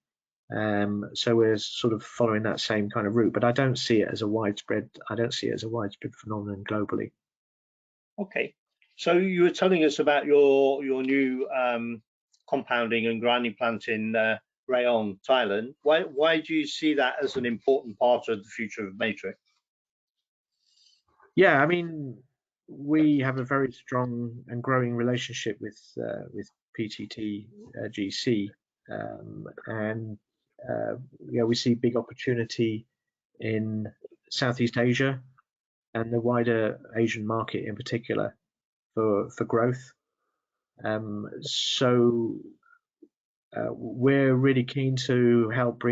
So we're sort of following that same kind of route, but I don't see it as a widespread. I don't see it as a widespread phenomenon globally. Okay, so you were telling us about your new compounding and grinding plant in Rayong, Thailand. Why do you see that as an important part of the future of Matrix? Yeah, I mean, we have a very strong and growing relationship with PTT GC, and yeah, we see big opportunity in Southeast Asia and the wider Asian market in particular for growth. So we're really keen to help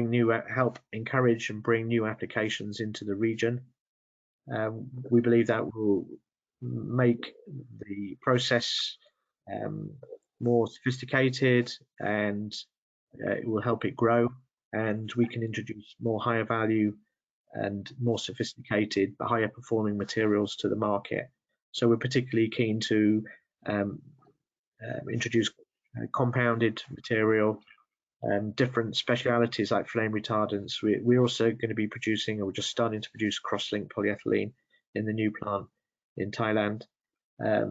encourage and bring new applications into the region. We believe that will make the process more sophisticated, and it will help it grow, and we can introduce more higher value and more sophisticated but higher performing materials to the market. So we're particularly keen to introduce compounded material, different specialities like flame retardants. We're also going to be producing, or we're just starting to produce, cross-linked polyethylene in the new plant in Thailand.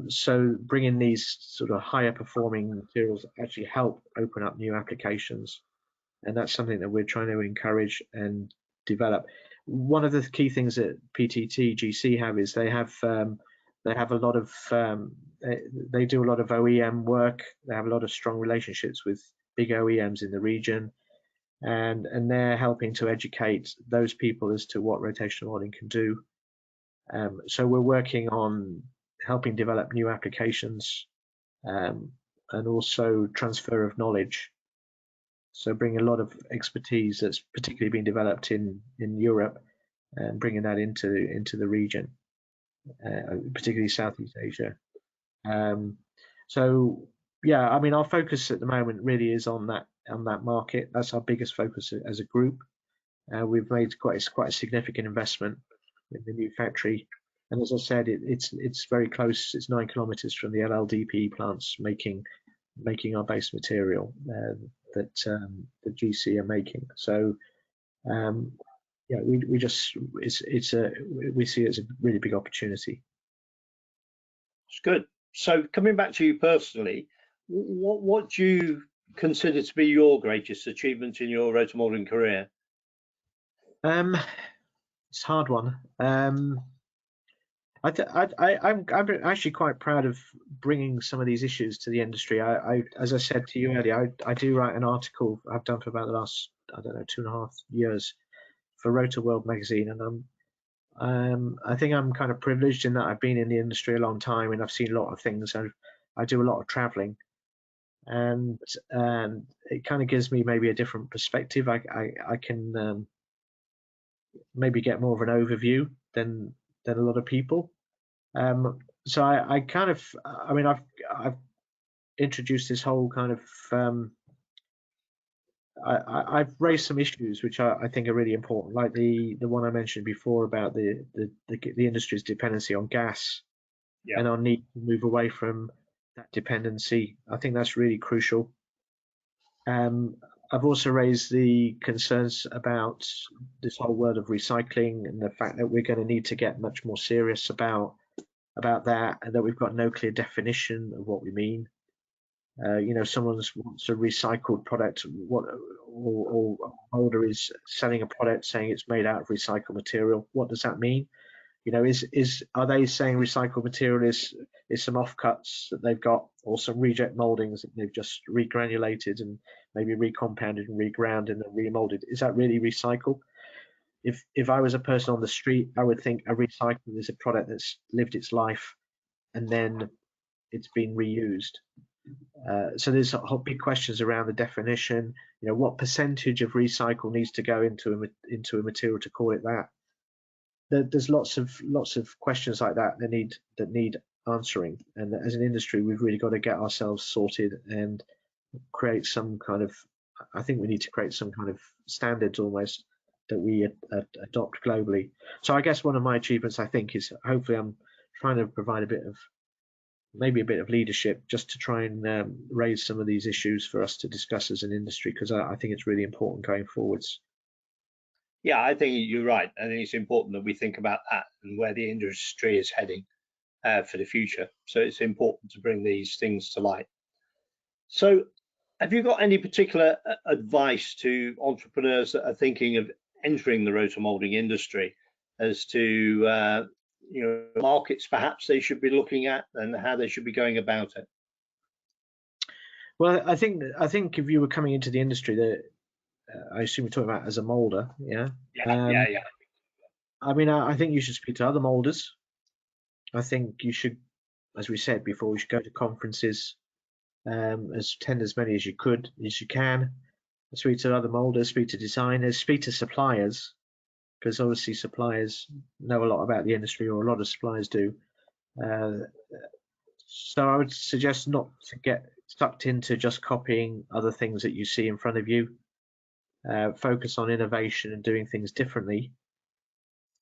So bringing these sort of higher performing materials actually help open up new applications, and that's something that we're trying to encourage and develop. One of the key things that PTT GC have is they have a lot of they do a lot of OEM work. They have a lot of strong relationships with big OEMs in the region, and they're helping to educate those people as to what rotational molding can do. So we're working on helping develop new applications, and also transfer of knowledge. So bringing a lot of expertise that's particularly been developed in Europe and bringing that into the region, particularly Southeast Asia. So yeah, I mean, our focus at the moment really is on that market. That's our biggest focus as a group. We've made quite a significant investment in the new factory, and as I said, it's very close. It's 9 kilometers from the LLDPE plants making our base material that the GC are making. So yeah, we see it as a really big opportunity. It's good. So coming back to you personally, what do you consider to be your greatest achievement in your RotoMoulding career? It's a hard one. I'm actually quite proud of bringing some of these issues to the industry. As I said to you earlier, I do write an article. I've done for about the last, I don't know, 2.5 years for RotoWorld magazine, and I think I'm kind of privileged in that I've been in the industry a long time and I've seen a lot of things. I do a lot of traveling, and it kind of gives me maybe a different perspective. I can maybe get more of an overview than a lot of people. So I kind of, I mean, I've introduced this whole kind of, I've raised some issues which I think are really important, like the one I mentioned before about the industry's dependency on gas, yeah, and our need to move away from that dependency. I think that's really crucial. I've also raised the concerns about this whole world of recycling and the fact that we're going to need to get much more serious about that, and that we've got no clear definition of what we mean. You know, someone wants a recycled product, or a molder is selling a product saying it's made out of recycled material. What does that mean? You know, are they saying recycled material is some offcuts that they've got, or some reject moldings that they've just regranulated and maybe recompounded and reground and then remolded? Is that really recycled? If I was a person on the street, I would think a recycling is a product that's lived its life and then it's been reused. So there's big questions around the definition. You know, what percentage of recycle needs to go into a material to call it that? There's lots of questions like that that need answering. And as an industry, we've really got to get ourselves sorted and create some kind of. I think we need to create some kind of standards almost that we adopt globally. So I guess one of my achievements, I think, is hopefully I'm trying to provide maybe a bit of leadership just to try and raise some of these issues for us to discuss as an industry, because I think it's really important going forwards. Yeah, I think you're right. I think it's important that we think about that and where the industry is heading for the future. So it's important to bring these things to light. So have you got any particular advice to entrepreneurs that are thinking of entering the rotomolding industry as to markets perhaps they should be looking at and how they should be going about it? Well, I think if you were coming into the industry, that I assume you're talking about as a molder, yeah. Yeah. I mean, I think you should speak to other molders. I think you should, as we said before, you should go to conferences, attend as many as you can. Speak to other molders, speak to designers, speak to suppliers, because obviously suppliers know a lot about the industry, or a lot of suppliers do. So I would suggest not to get sucked into just copying other things that you see in front of you. Focus on innovation and doing things differently,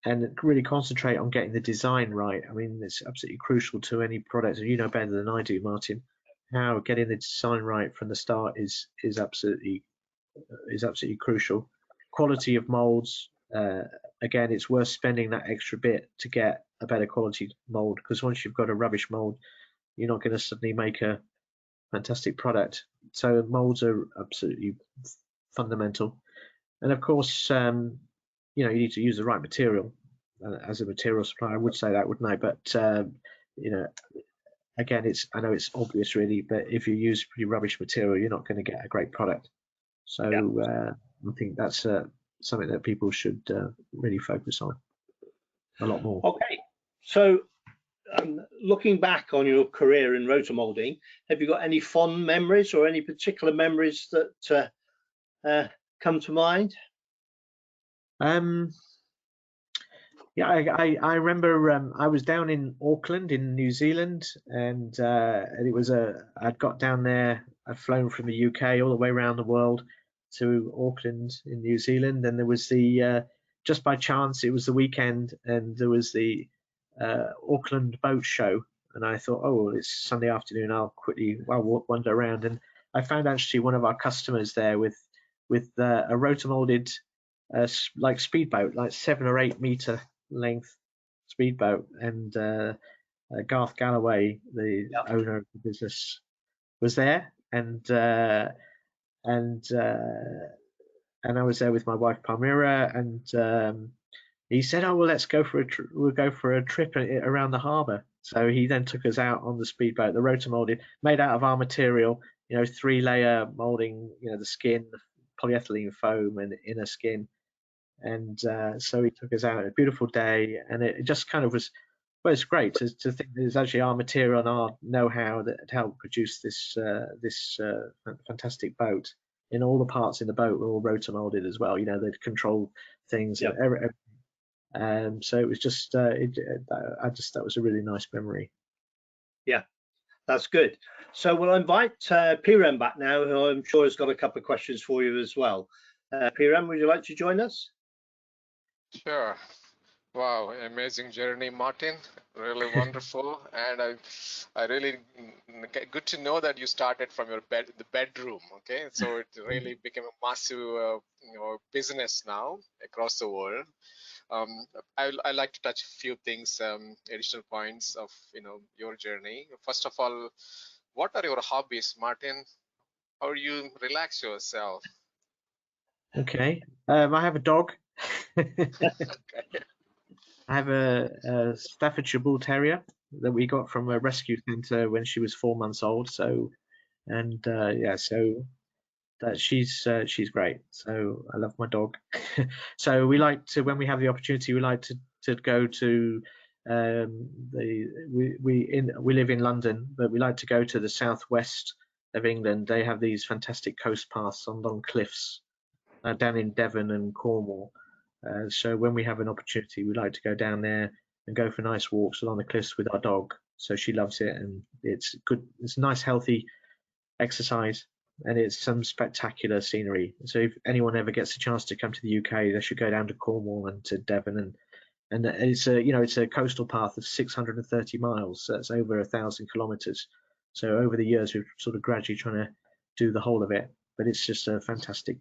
and really concentrate on getting the design right. I mean, it's absolutely crucial to any product, and you know better than I do, Martin, how getting the design right from the start is absolutely crucial. Quality of molds, again, it's worth spending that extra bit to get a better quality mold, because once you've got a rubbish mold, you're not going to suddenly make a fantastic product. So molds are absolutely fundamental. And of course, you need to use the right material. As a material supplier, I would say that, wouldn't I? But again, I know it's obvious really, but if you use pretty rubbish material, you're not going to get a great product. So I think that's something that people should really focus on a lot more. Okay, so looking back on your career in rotomolding, have you got any fond memories or any particular memories that come to mind? Yeah, I remember I was down in Auckland in New Zealand, and it was I'd got down there. I'd flown from the UK all the way around the world to Auckland in New Zealand, and there was just by chance it was the weekend, and there was the Auckland boat show, and I thought, oh, it's Sunday afternoon, I'll wander around, and I found actually one of our customers there with a rotomolded like speedboat, like 7 or 8 meter length speedboat, and Garth Galloway, the owner of the business, was there, and I was there with my wife Palmyra, and he said, "Oh well, let's go for a trip around the harbour." So he then took us out on the speedboat, the rotomolded, made out of our material, 3-layer molding, the skin, polyethylene foam, and inner skin. And so he took us out. A beautiful day, and it just kind of was. Well, it's great to think there's actually our material and our know-how that helped produce this fantastic boat. In all the parts in the boat were all rotomolded as well. The control things. Yep. So it was just, that was a really nice memory. Yeah, that's good. So we'll invite Piram back now, who I'm sure has got a couple of questions for you as well. Piram, would you like to join us? Sure. Wow, amazing journey, Martin. Really wonderful, and I really good to know that you started from the bedroom. Okay, so it really became a massive, business now across the world. I like to touch a few things, additional points of your journey. First of all, what are your hobbies, Martin? How do you relax yourself? Okay, I have a dog. Okay. I have a Staffordshire Bull Terrier that we got from a rescue centre when she was 4 months old. So, and so that she's great. So I love my dog. So we like to, when we have the opportunity, we like to go to We live in London, but we like to go to the southwest of England. They have these fantastic coast paths on long cliffs down in Devon and Cornwall. So when we have an opportunity, we like to go down there and go for nice walks along the cliffs with our dog. So she loves it, and it's good. It's nice, healthy exercise, and it's some spectacular scenery. So if anyone ever gets a chance to come to the UK, they should go down to Cornwall and to Devon, and it's a coastal path of 630 miles. So that's over 1,000 kilometers. So over the years, we've sort of gradually trying to do the whole of it, but it's just a fantastic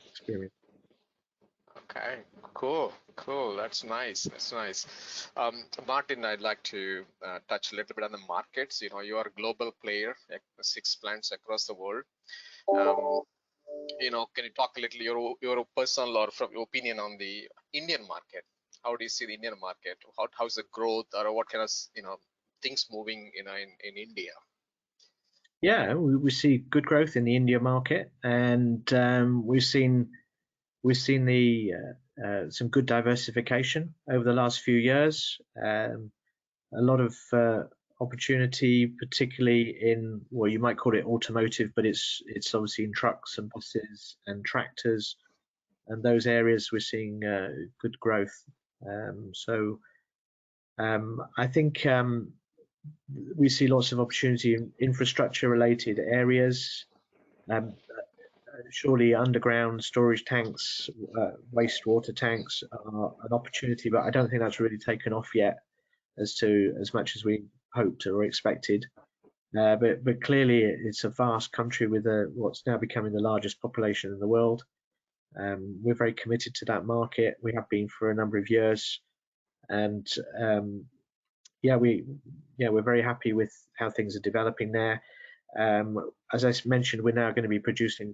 experience. Okay, cool. That's nice. Martin, I'd like to touch a little bit on the markets. You are a global player, 6 plants across the world. Can you talk a little your personal or from your opinion on the Indian market? How do you see the Indian market? How's the growth, or what kind of things moving in India? Yeah, we see good growth in the India market, and we've seen some good diversification over the last few years. A lot of opportunity, particularly in what you might call it automotive, but it's obviously in trucks and buses and tractors, and those areas we're seeing good growth. I think we see lots of opportunity in infrastructure related areas. Surely underground storage tanks, wastewater tanks are an opportunity, but I don't think that's really taken off yet as much as we hoped or expected. But clearly it's a vast country with what's now becoming the largest population in the world. We're very committed to that market. We have been for a number of years, and we're very happy with how things are developing there. As I mentioned, we're now going to be producing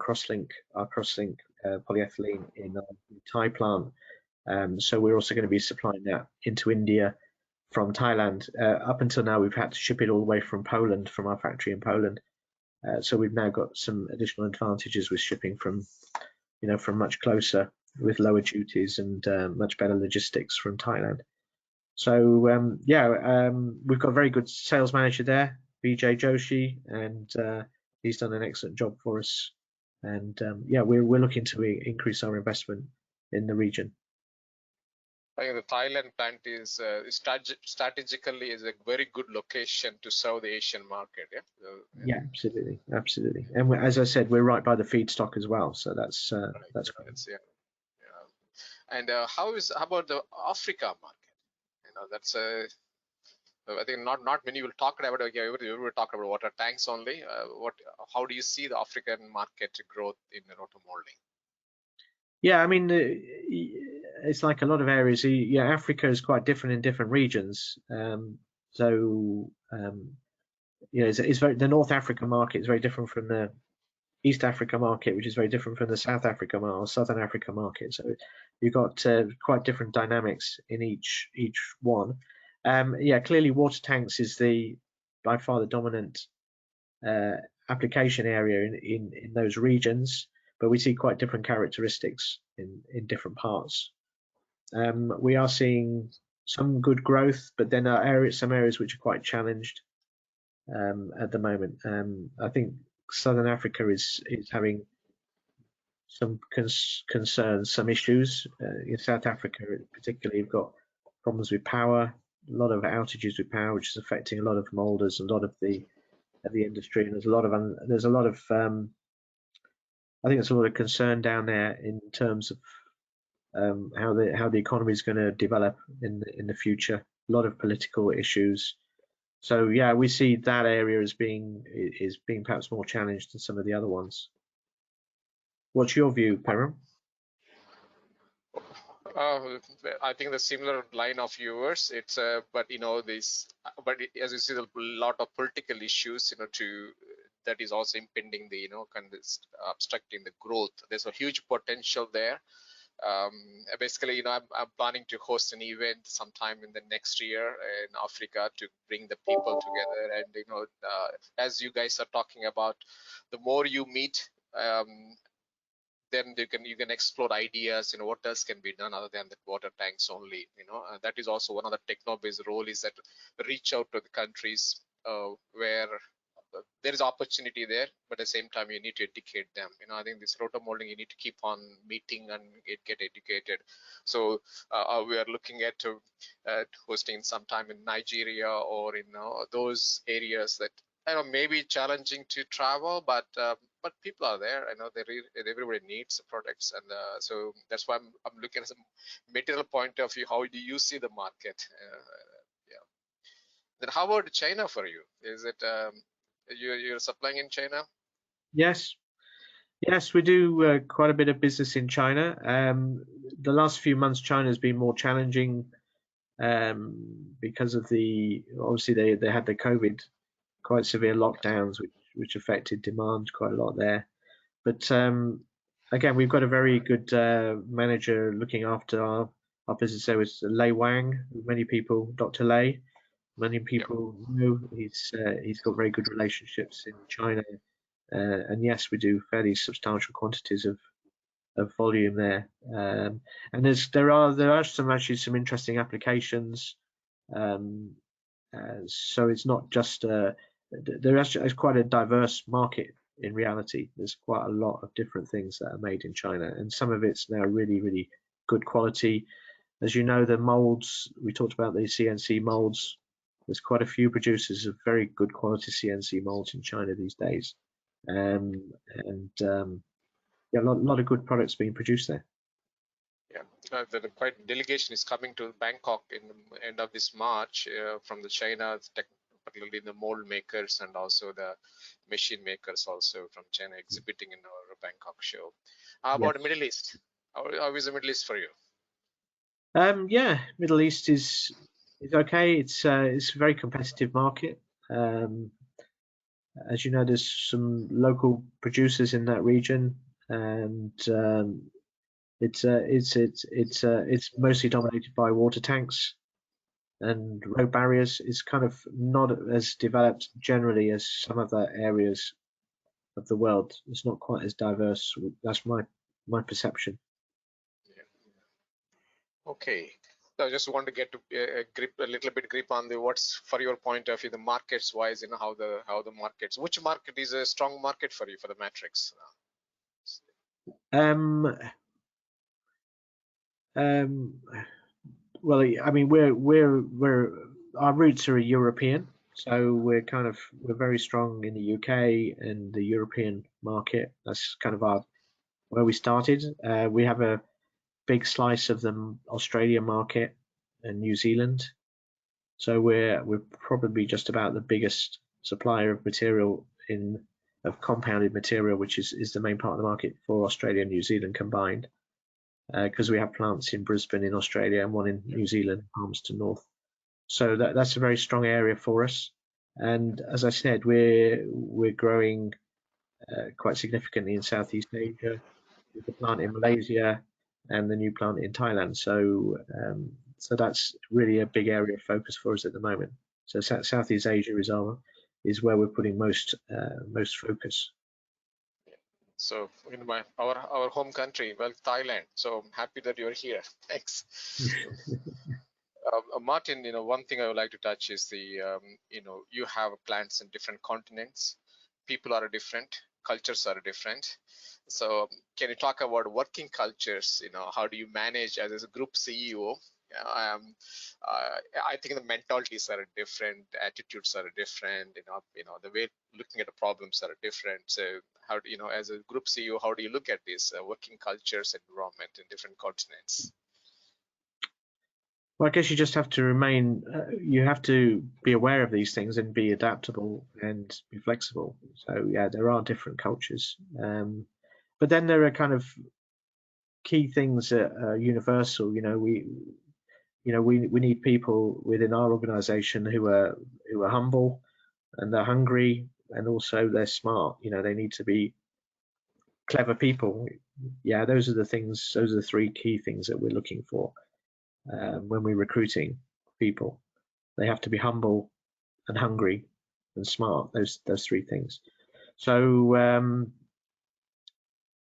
our crosslink polyethylene in our Thai plant. So we're also going to be supplying that into India from Thailand. Up until now, we've had to ship it all the way from Poland, from our factory in Poland. So we've now got some additional advantages with shipping from much closer, with lower duties and much better logistics from Thailand. So we've got a very good sales manager there, Vijay Joshi, and he's done an excellent job for us. And we're looking to increase our investment in the region. I think the Thailand plant is strategically is a very good location to serve the Asian market. Yeah, absolutely. And as I said, we're right by the feedstock as well, so that's great. And how about the Africa market? That's I think not many will talk about it. We will talk about water tanks only. How do you see the African market growth in RotoMoulding? Yeah, I mean, it's like a lot of areas. Africa is quite different in different regions. It's the North Africa market is very different from the East Africa market, which is very different from the South Africa or Southern Africa market. So you've got quite different dynamics in each one. Clearly water tanks is by far the dominant application area in those regions, but we see quite different characteristics in different parts. We are seeing some good growth, but then some areas which are quite challenged at the moment. I think Southern Africa is having some concerns, some issues. In South Africa, particularly, you've got problems with power, a lot of outages with power, which is affecting a lot of molders, a lot of the industry, and there's a lot of I think there's a lot of concern down there in terms of how the economy is going to develop in the future. A lot of political issues. So yeah, we see that area as being perhaps more challenged than some of the other ones. What's your view, Param? I think the similar line of viewers. It's as you see, a lot of political issues, that is also impeding the kind of obstructing the growth. There's a huge potential there. Basically, I'm planning to host an event sometime in the next year in Africa to bring the people together. And as you guys are talking about, the more you meet, then you can explore ideas, what else can be done other than the water tanks only. That is also one of the techno-based role, is that reach out to the countries where there is opportunity there, but at the same time you need to educate them. I think this rotomolding, you need to keep on meeting and get educated. So we are looking at hosting sometime in Nigeria or in those areas that maybe challenging to travel, but people are there. I know everybody needs the products, and so that's why I'm looking at a material point of view. How do you see the market? Yeah. Then how about China for you? Is it you're supplying in China? Yes, we do quite a bit of business in China. The last few months, China has been more challenging because of obviously they had the COVID, quite severe lockdowns, which affected demand quite a lot there. But again, we've got a very good manager looking after our business there with Lei Wang. Dr. Lei, many people know. He's got very good relationships in China, and yes, we do fairly substantial quantities of volume there. And there are some interesting applications. So it's not just it's quite a diverse market in reality. There's quite a lot of different things that are made in China, and some of it's now really, really good quality. As you know, the molds, we talked about the CNC molds. There's quite a few producers of very good quality CNC molds in China these days. Yeah, a lot of good products being produced there. Yeah, the quite delegation is coming to Bangkok in the end of this March from the China, particularly the mold makers and also the machine makers also from China exhibiting in our Bangkok show. How about the Middle East? How is the Middle East for you? Yeah, Middle East is okay. It's a very competitive market. As you know, there's some local producers in that region, and it's mostly dominated by water tanks and road barriers. It's kind of not as developed generally as some other areas of the world. It's not quite as diverse. That's my perception. Yeah. Okay. So I just want to get to a little bit grip on what's for your point of view, the markets wise, how the markets, which market is a strong market for you for the matrix? Well, I mean, we're our roots are European, so we're very strong in the UK and the European market. That's kind of where we started. We have a big slice of the Australian market and New Zealand, so we're probably just about the biggest supplier of material of compounded material, which is the main part of the market for Australia and New Zealand combined. Because we have plants in Brisbane in Australia and one in New Zealand, Palmerston North. So that's a very strong area for us. And as I said, we're growing quite significantly in Southeast Asia, with the plant in Malaysia and the new plant in Thailand. So that's really a big area of focus for us at the moment. So Southeast Asia is where we're putting most focus. So in our home country, well, Thailand. So I'm happy that you're here. Thanks. Martin, one thing I would like to touch is you have plants in different continents. People are different, cultures are different. So can you talk about working cultures? How do you manage as a group CEO? I think the mentalities are different, attitudes are different. The way looking at the problems are different. So how do as a group CEO, how do you look at this working cultures environment in different continents? Well, I guess you just have to you have to be aware of these things and be adaptable and be flexible. So yeah, there are different cultures, but then there are kind of key things that are universal. We need people within our organization who are humble and they're hungry and also they're smart. They need to be clever people. Yeah, those are the things. Those are the three key things that we're looking for when we're recruiting people. They have to be humble and hungry and smart. Those three things. So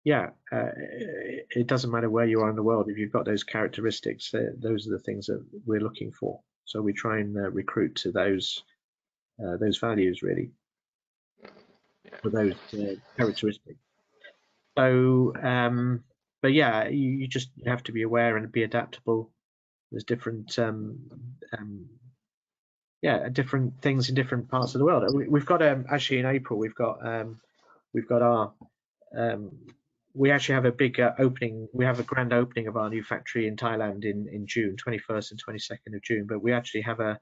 yeah, it doesn't matter where you are in the world. If you've got those characteristics, those are the things that we're looking for. So we try and recruit to those values, really, Yeah. for those characteristics. So, but yeah, you just have to be aware and be adaptable. There's different, different things in different parts of the world. We've got actually in April we've got our we actually have a big opening. We have a grand opening of our new factory in Thailand in June, 21st and 22nd of June. But we actually have a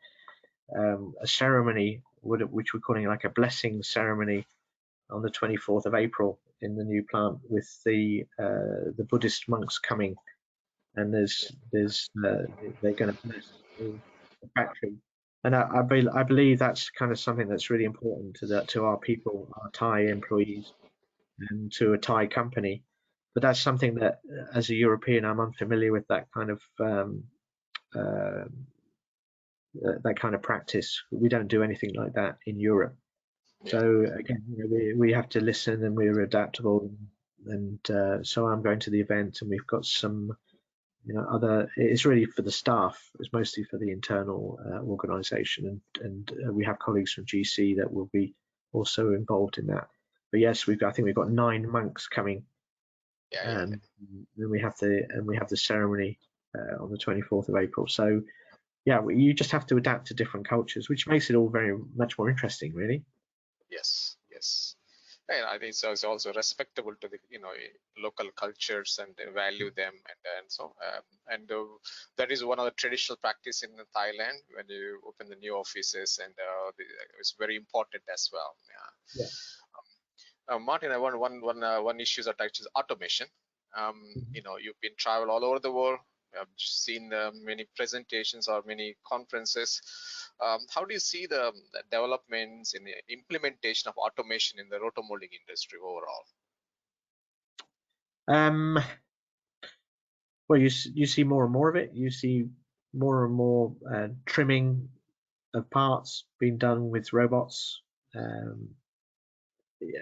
ceremony, which we're calling like a blessing ceremony, on the 24th of April in the new plant with the Buddhist monks coming, and they're going to bless the factory. And I believe that's kind of something that's really important to our people, our Thai employees, and to a Thai company. But that's something that, as a European, I'm unfamiliar with that kind of practice. We don't do anything like that in Europe. So again, we have to listen, and we're adaptable. And so I'm going to the event, and we've got some, other. It's really for the staff. It's mostly for the internal organisation, and we have colleagues from GC that will be also involved in that. But yes, I think we've got 9 monks coming, and then we have the ceremony on the 24th of April. So yeah, you just have to adapt to different cultures, which makes it all very much more interesting, really. Yes, yes. And I think it's also respectable to the local cultures and value them, and so that is one of the traditional practice in Thailand when you open the new offices, and it's very important as well. Yeah. Martin, I want one issue that touches automation. You've been travel all over the world. I've seen many presentations or many conferences. How do you see the developments in the implementation of automation in the rotomolding industry overall? Well, you see more and more of it. You see more and more trimming of parts being done with robots.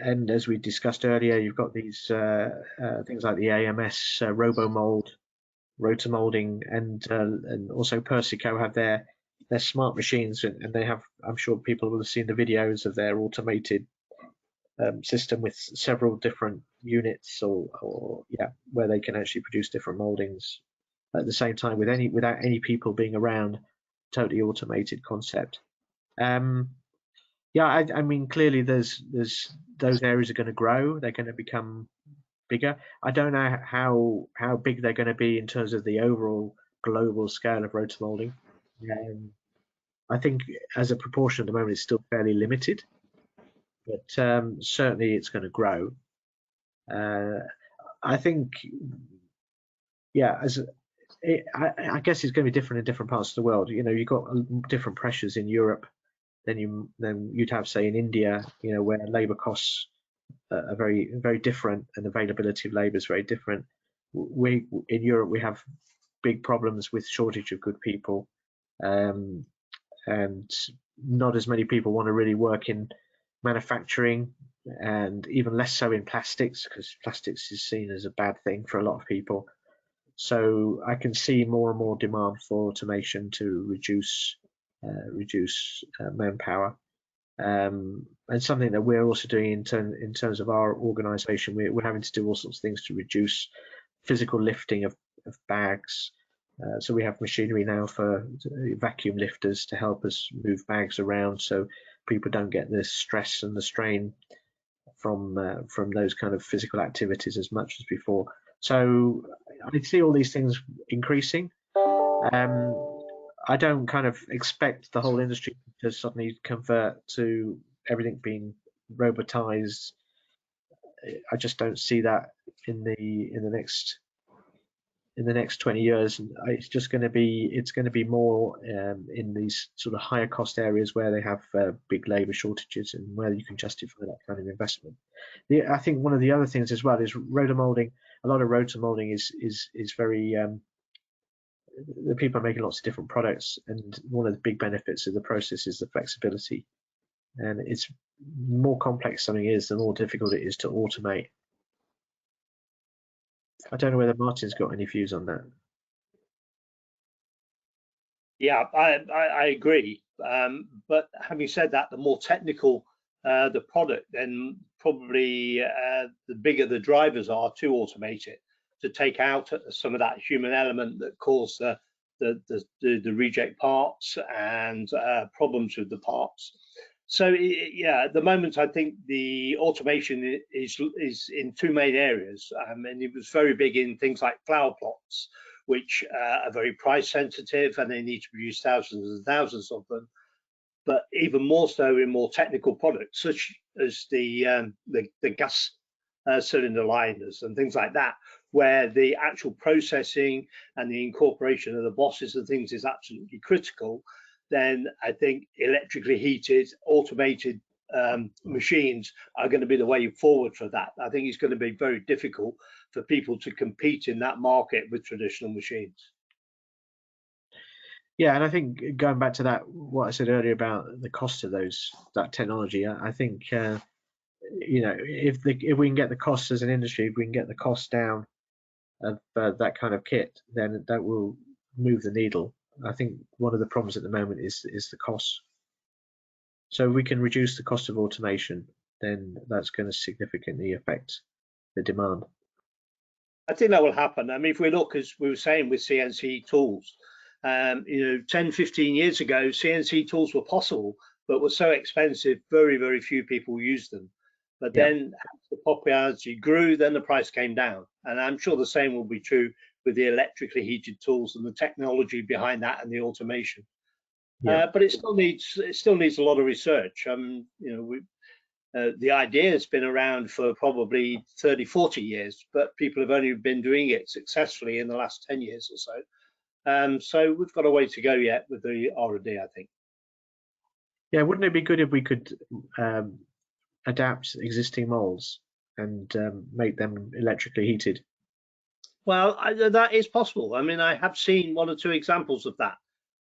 And as we discussed earlier, you've got these things like the AMS, RotoMoulding, and also Persico have their smart machines, and they have. I'm sure people will have seen the videos of their automated system with several different units, or where they can actually produce different moldings at the same time without any people being around. Totally automated concept. I mean, clearly there's those areas are going to grow. They're going to become bigger. I don't know how big they're going to be in terms of the overall global scale of rotomolding. I think as a proportion at the moment, it's still fairly limited, but certainly it's going to grow. I think, I guess it's going to be different in different parts of the world. You've got different pressures in Europe than you'd have, say, in India, where labour costs are very, very different, and availability of labour is very different. In Europe, we have big problems with shortage of good people, and not as many people want to really work in manufacturing, and even less so in plastics, because plastics is seen as a bad thing for a lot of people. So I can see more and more demand for automation to reduce manpower. And something that we're also doing in terms of our organisation, we're having to do all sorts of things to reduce physical lifting of bags. So we have machinery now for vacuum lifters to help us move bags around, so people don't get the stress and the strain from those kind of physical activities as much as before. So I see all these things increasing. I don't kind of expect the whole industry to suddenly convert to everything being robotized. I just don't see that in the next 20 years. It's just going to be more in these sort of higher cost areas where they have big labor shortages, and where you can justify that kind of investment. I think one of the other things as well is rotomolding. A lot of rotomolding is very the people are making lots of different products, and one of the big benefits of the process is the flexibility. And it's more complex something is, the more difficult it is to automate. I don't know whether Martin's got any views on that. Yeah, I agree. But having said that, the more technical the product, then probably the bigger the drivers are to automate it, to take out some of that human element that cause the reject parts and problems with the parts. So yeah, at the moment, I think the automation is in two main areas, and it was very big in things like flower plots, which are very price sensitive, and they need to produce thousands and thousands of them. But even more so in more technical products, such as the gas cylinder liners and things like that, where the actual processing and the incorporation of the bosses and things is absolutely critical. Then I think electrically heated, automated machines are going to be the way forward for that. I think it's going to be very difficult for people to compete in that market with traditional machines. Yeah, and I think going back to that, what I said earlier about the cost of that technology, I think if we can get the costs as an industry, if we can get the cost down of that kind of kit, then that will move the needle. I think one of the problems at the moment is the cost. So if we can reduce the cost of automation, then that's going to significantly affect the demand. I think that will happen. I mean, if we look, as we were saying, with CNC tools, 10, 15 years ago, CNC tools were possible, but were so expensive, very, very few people used them. But then the popularity grew, then the price came down. And I'm sure the same will be true with the electrically heated tools and the technology behind that and the automation. But it still needs a lot of research. The idea has been around for probably 30, 40 years, but people have only been doing it successfully in the last 10 years or so. So we've got a way to go yet with the R&D, I think. Yeah, wouldn't it be good if we could adapt existing molds and make them electrically heated? Well, that is possible. I mean, I have seen one or two examples of that.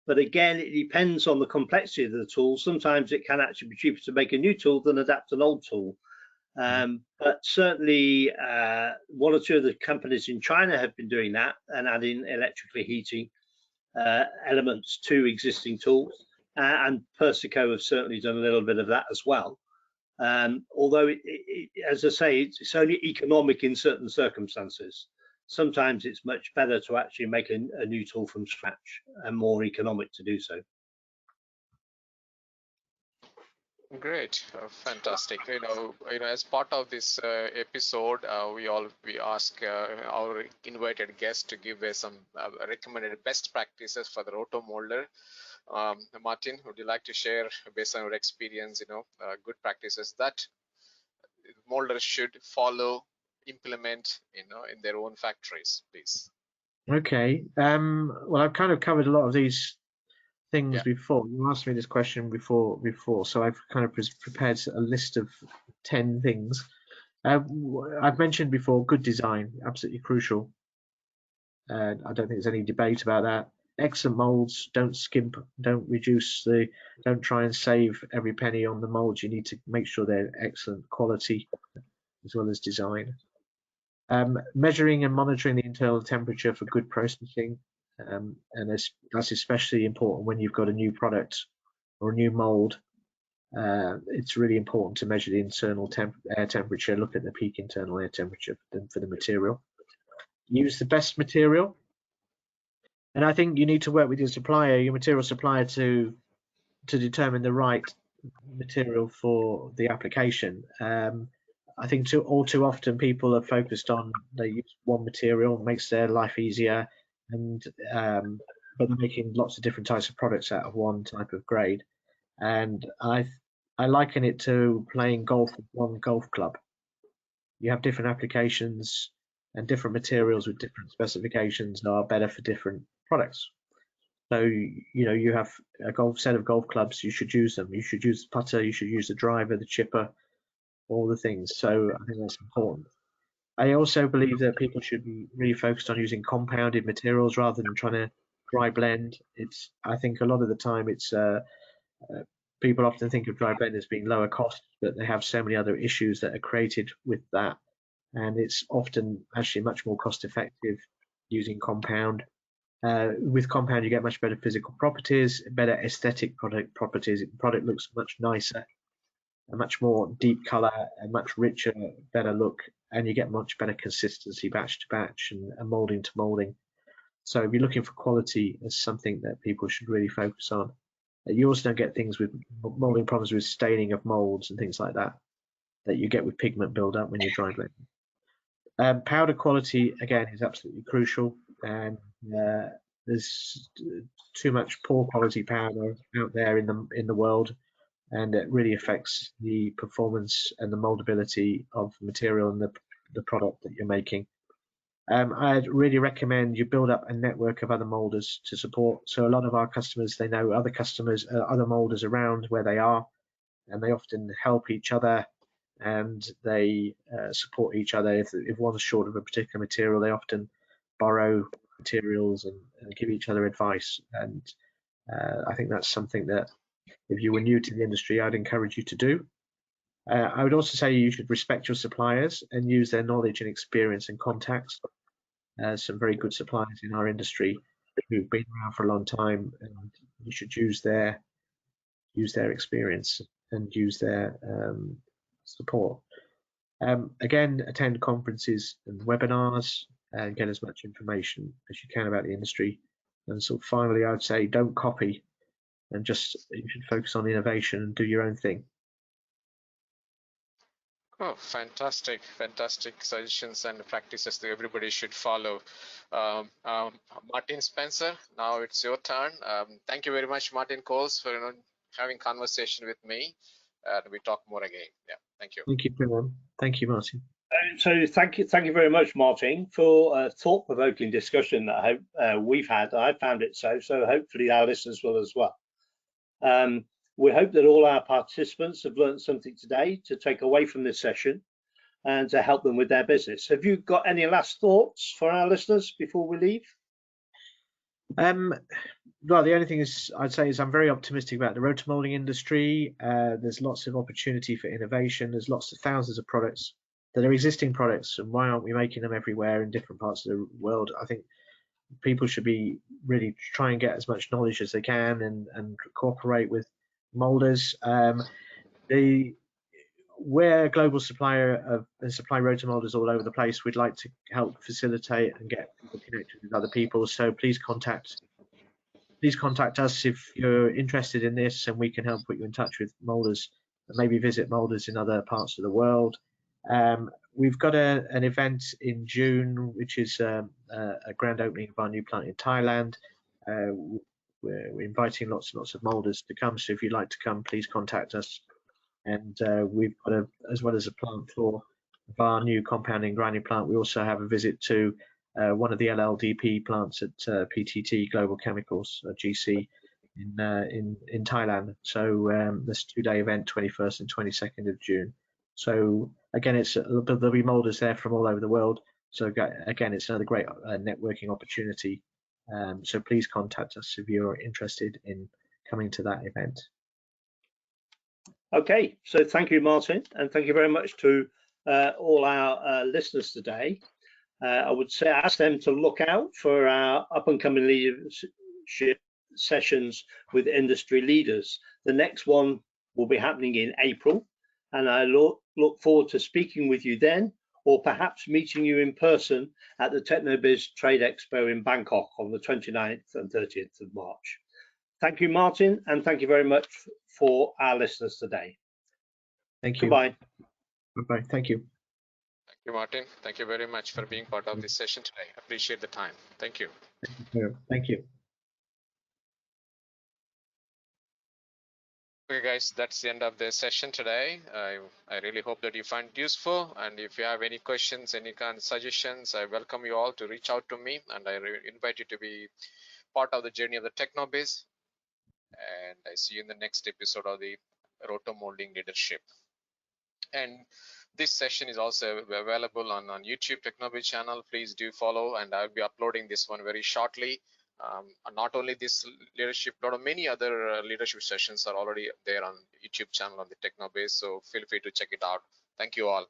But again, it depends on the complexity of the tool. Sometimes it can actually be cheaper to make a new tool than adapt an old tool. But certainly one or two of the companies in China have been doing that and adding electrically heating elements to existing tools. And Persico have certainly done a little bit of that as well. Although, as I say, it's only economic in certain circumstances. Sometimes it's much better to actually make a new tool from scratch and more economic to do so. Great, fantastic. As part of this episode, we ask our invited guests to give some recommended best practices for the RotoMoulder. Martin, would you like to share, based on your experience, good practices that molders should follow, implement, in their own factories, please? Okay. Well, I've kind of covered a lot of these things before. You asked me this question before, so I've kind of prepared a list of 10 things. I've mentioned before, good design, absolutely crucial. I don't think there's any debate about that. Excellent molds, don't skimp, don't try and save every penny on the molds. You need to make sure they're excellent quality as well as design. Measuring and monitoring the internal temperature for good processing, and that's especially important when you've got a new product or a new mold. It's really important to measure the internal air temperature, look at the peak internal air temperature for the material. Use the best material, and I think you need to work with your material supplier to determine the right material for the application. I think all too often people are focused on, they use one material, makes their life easier, and but they're making lots of different types of products out of one type of grade. And I liken it to playing golf with one golf club. You have different applications, and different materials with different specifications are better for different products. So, you have a set of golf clubs, you should use them. You should use the putter, you should use the driver, the chipper, all the things. So I think that's important. I also believe that people should be really focused on using compounded materials rather than trying to dry blend. I think a lot of the time people often think of dry blend as being lower cost, but they have so many other issues that are created with that and it's often actually much more cost effective using compound. With compound, you get much better physical properties, better aesthetic product properties. The product looks much nicer, a much more deep color, a much richer, better look, and you get much better consistency batch to batch and molding to molding. So if you're looking for quality, it's something that people should really focus on. You also don't get things with molding problems with staining of molds and things like that you get with pigment buildup when you dry blend. Powder quality, again, is absolutely crucial, and there's too much poor quality powder out there in the world, and it really affects the performance and the moldability of the material and the product that you're making. I'd really recommend you build up a network of other molders to support. So a lot of our customers, they know other customers, other molders around where they are, and they often help each other, and they support each other. If one's short of a particular material, they often borrow materials and give each other advice. And I think that's something that if you were new to the industry, I'd encourage you to do. I would also say you should respect your suppliers and use their knowledge and experience and contacts. Some very good suppliers in our industry who've been around for a long time, and you should use their experience and use their support. Again, attend conferences and webinars and get as much information as you can about the industry. And so finally, I would say don't copy, and you should focus on innovation and do your own thing. Oh, fantastic suggestions and practices that everybody should follow. Martin Spencer, now it's your turn. Thank you very much, Martin Coles, for having conversation with me. We talk more again. Yeah, thank you. Thank you, everyone. Thank you, Martin. So thank you very much, Martin, for a thought-provoking discussion that I hope we've had. I found it so hopefully our listeners will as well. We hope that all our participants have learned something today to take away from this session and to help them with their business. Have you got any last thoughts for our listeners before we leave? Well, the only thing I'd say is I'm very optimistic about the RotoMoulding industry. There's lots of opportunity for innovation. There's thousands of products that are existing products, and why aren't we making them everywhere in different parts of the world? I think people should be really try and get as much knowledge as they can and cooperate with molders. We're a global supplier and supply rotomolders all over the place. We'd like to help facilitate and get people connected with other people. So please contact us if you're interested in this, and we can help put you in touch with molders and maybe visit molders in other parts of the world. We've got an event in June, which is a grand opening of our new plant in Thailand. We're inviting lots and lots of molders to come. So if you'd like to come, please contact us. And we've got as well as a plant tour of our new compounding grinding plant, we also have a visit to one of the LLDP plants at PTT Global Chemicals, GC, in Thailand. So this 2-day event, 21st and 22nd of June. So again, there'll be molders there from all over the world. So again, it's another great networking opportunity. So please contact us if you're interested in coming to that event. Okay, so thank you, Martin, and thank you very much to all our listeners today. I would say ask them to look out for our up-and-coming leadership sessions with industry leaders. The next one will be happening in April, and I look forward to speaking with you then, or perhaps meeting you in person at the TechnoBiz Trade Expo in Bangkok on the 29th and 30th of March. Thank you, Martin, and thank you very much for our listeners today. Thank you. Goodbye. Bye-bye. Thank you. Thank you, Martin. Thank you very much for being part of this session today. Appreciate the time. Thank you. Thank you. Okay, guys, that's the end of the session today. I really hope that you find it useful. And if you have any questions, any kind of suggestions, I welcome you all to reach out to me. And I invite you to be part of the journey of the TechnoBiz. And I see you in the next episode of the RotoMoulding Leadership. And this session is also available on YouTube TechnoBiz channel. Please do follow, and I'll be uploading this one very shortly. Not only this leadership, but many other leadership sessions are already there on YouTube channel on the TechnoBiz. So feel free to check it out. Thank you all.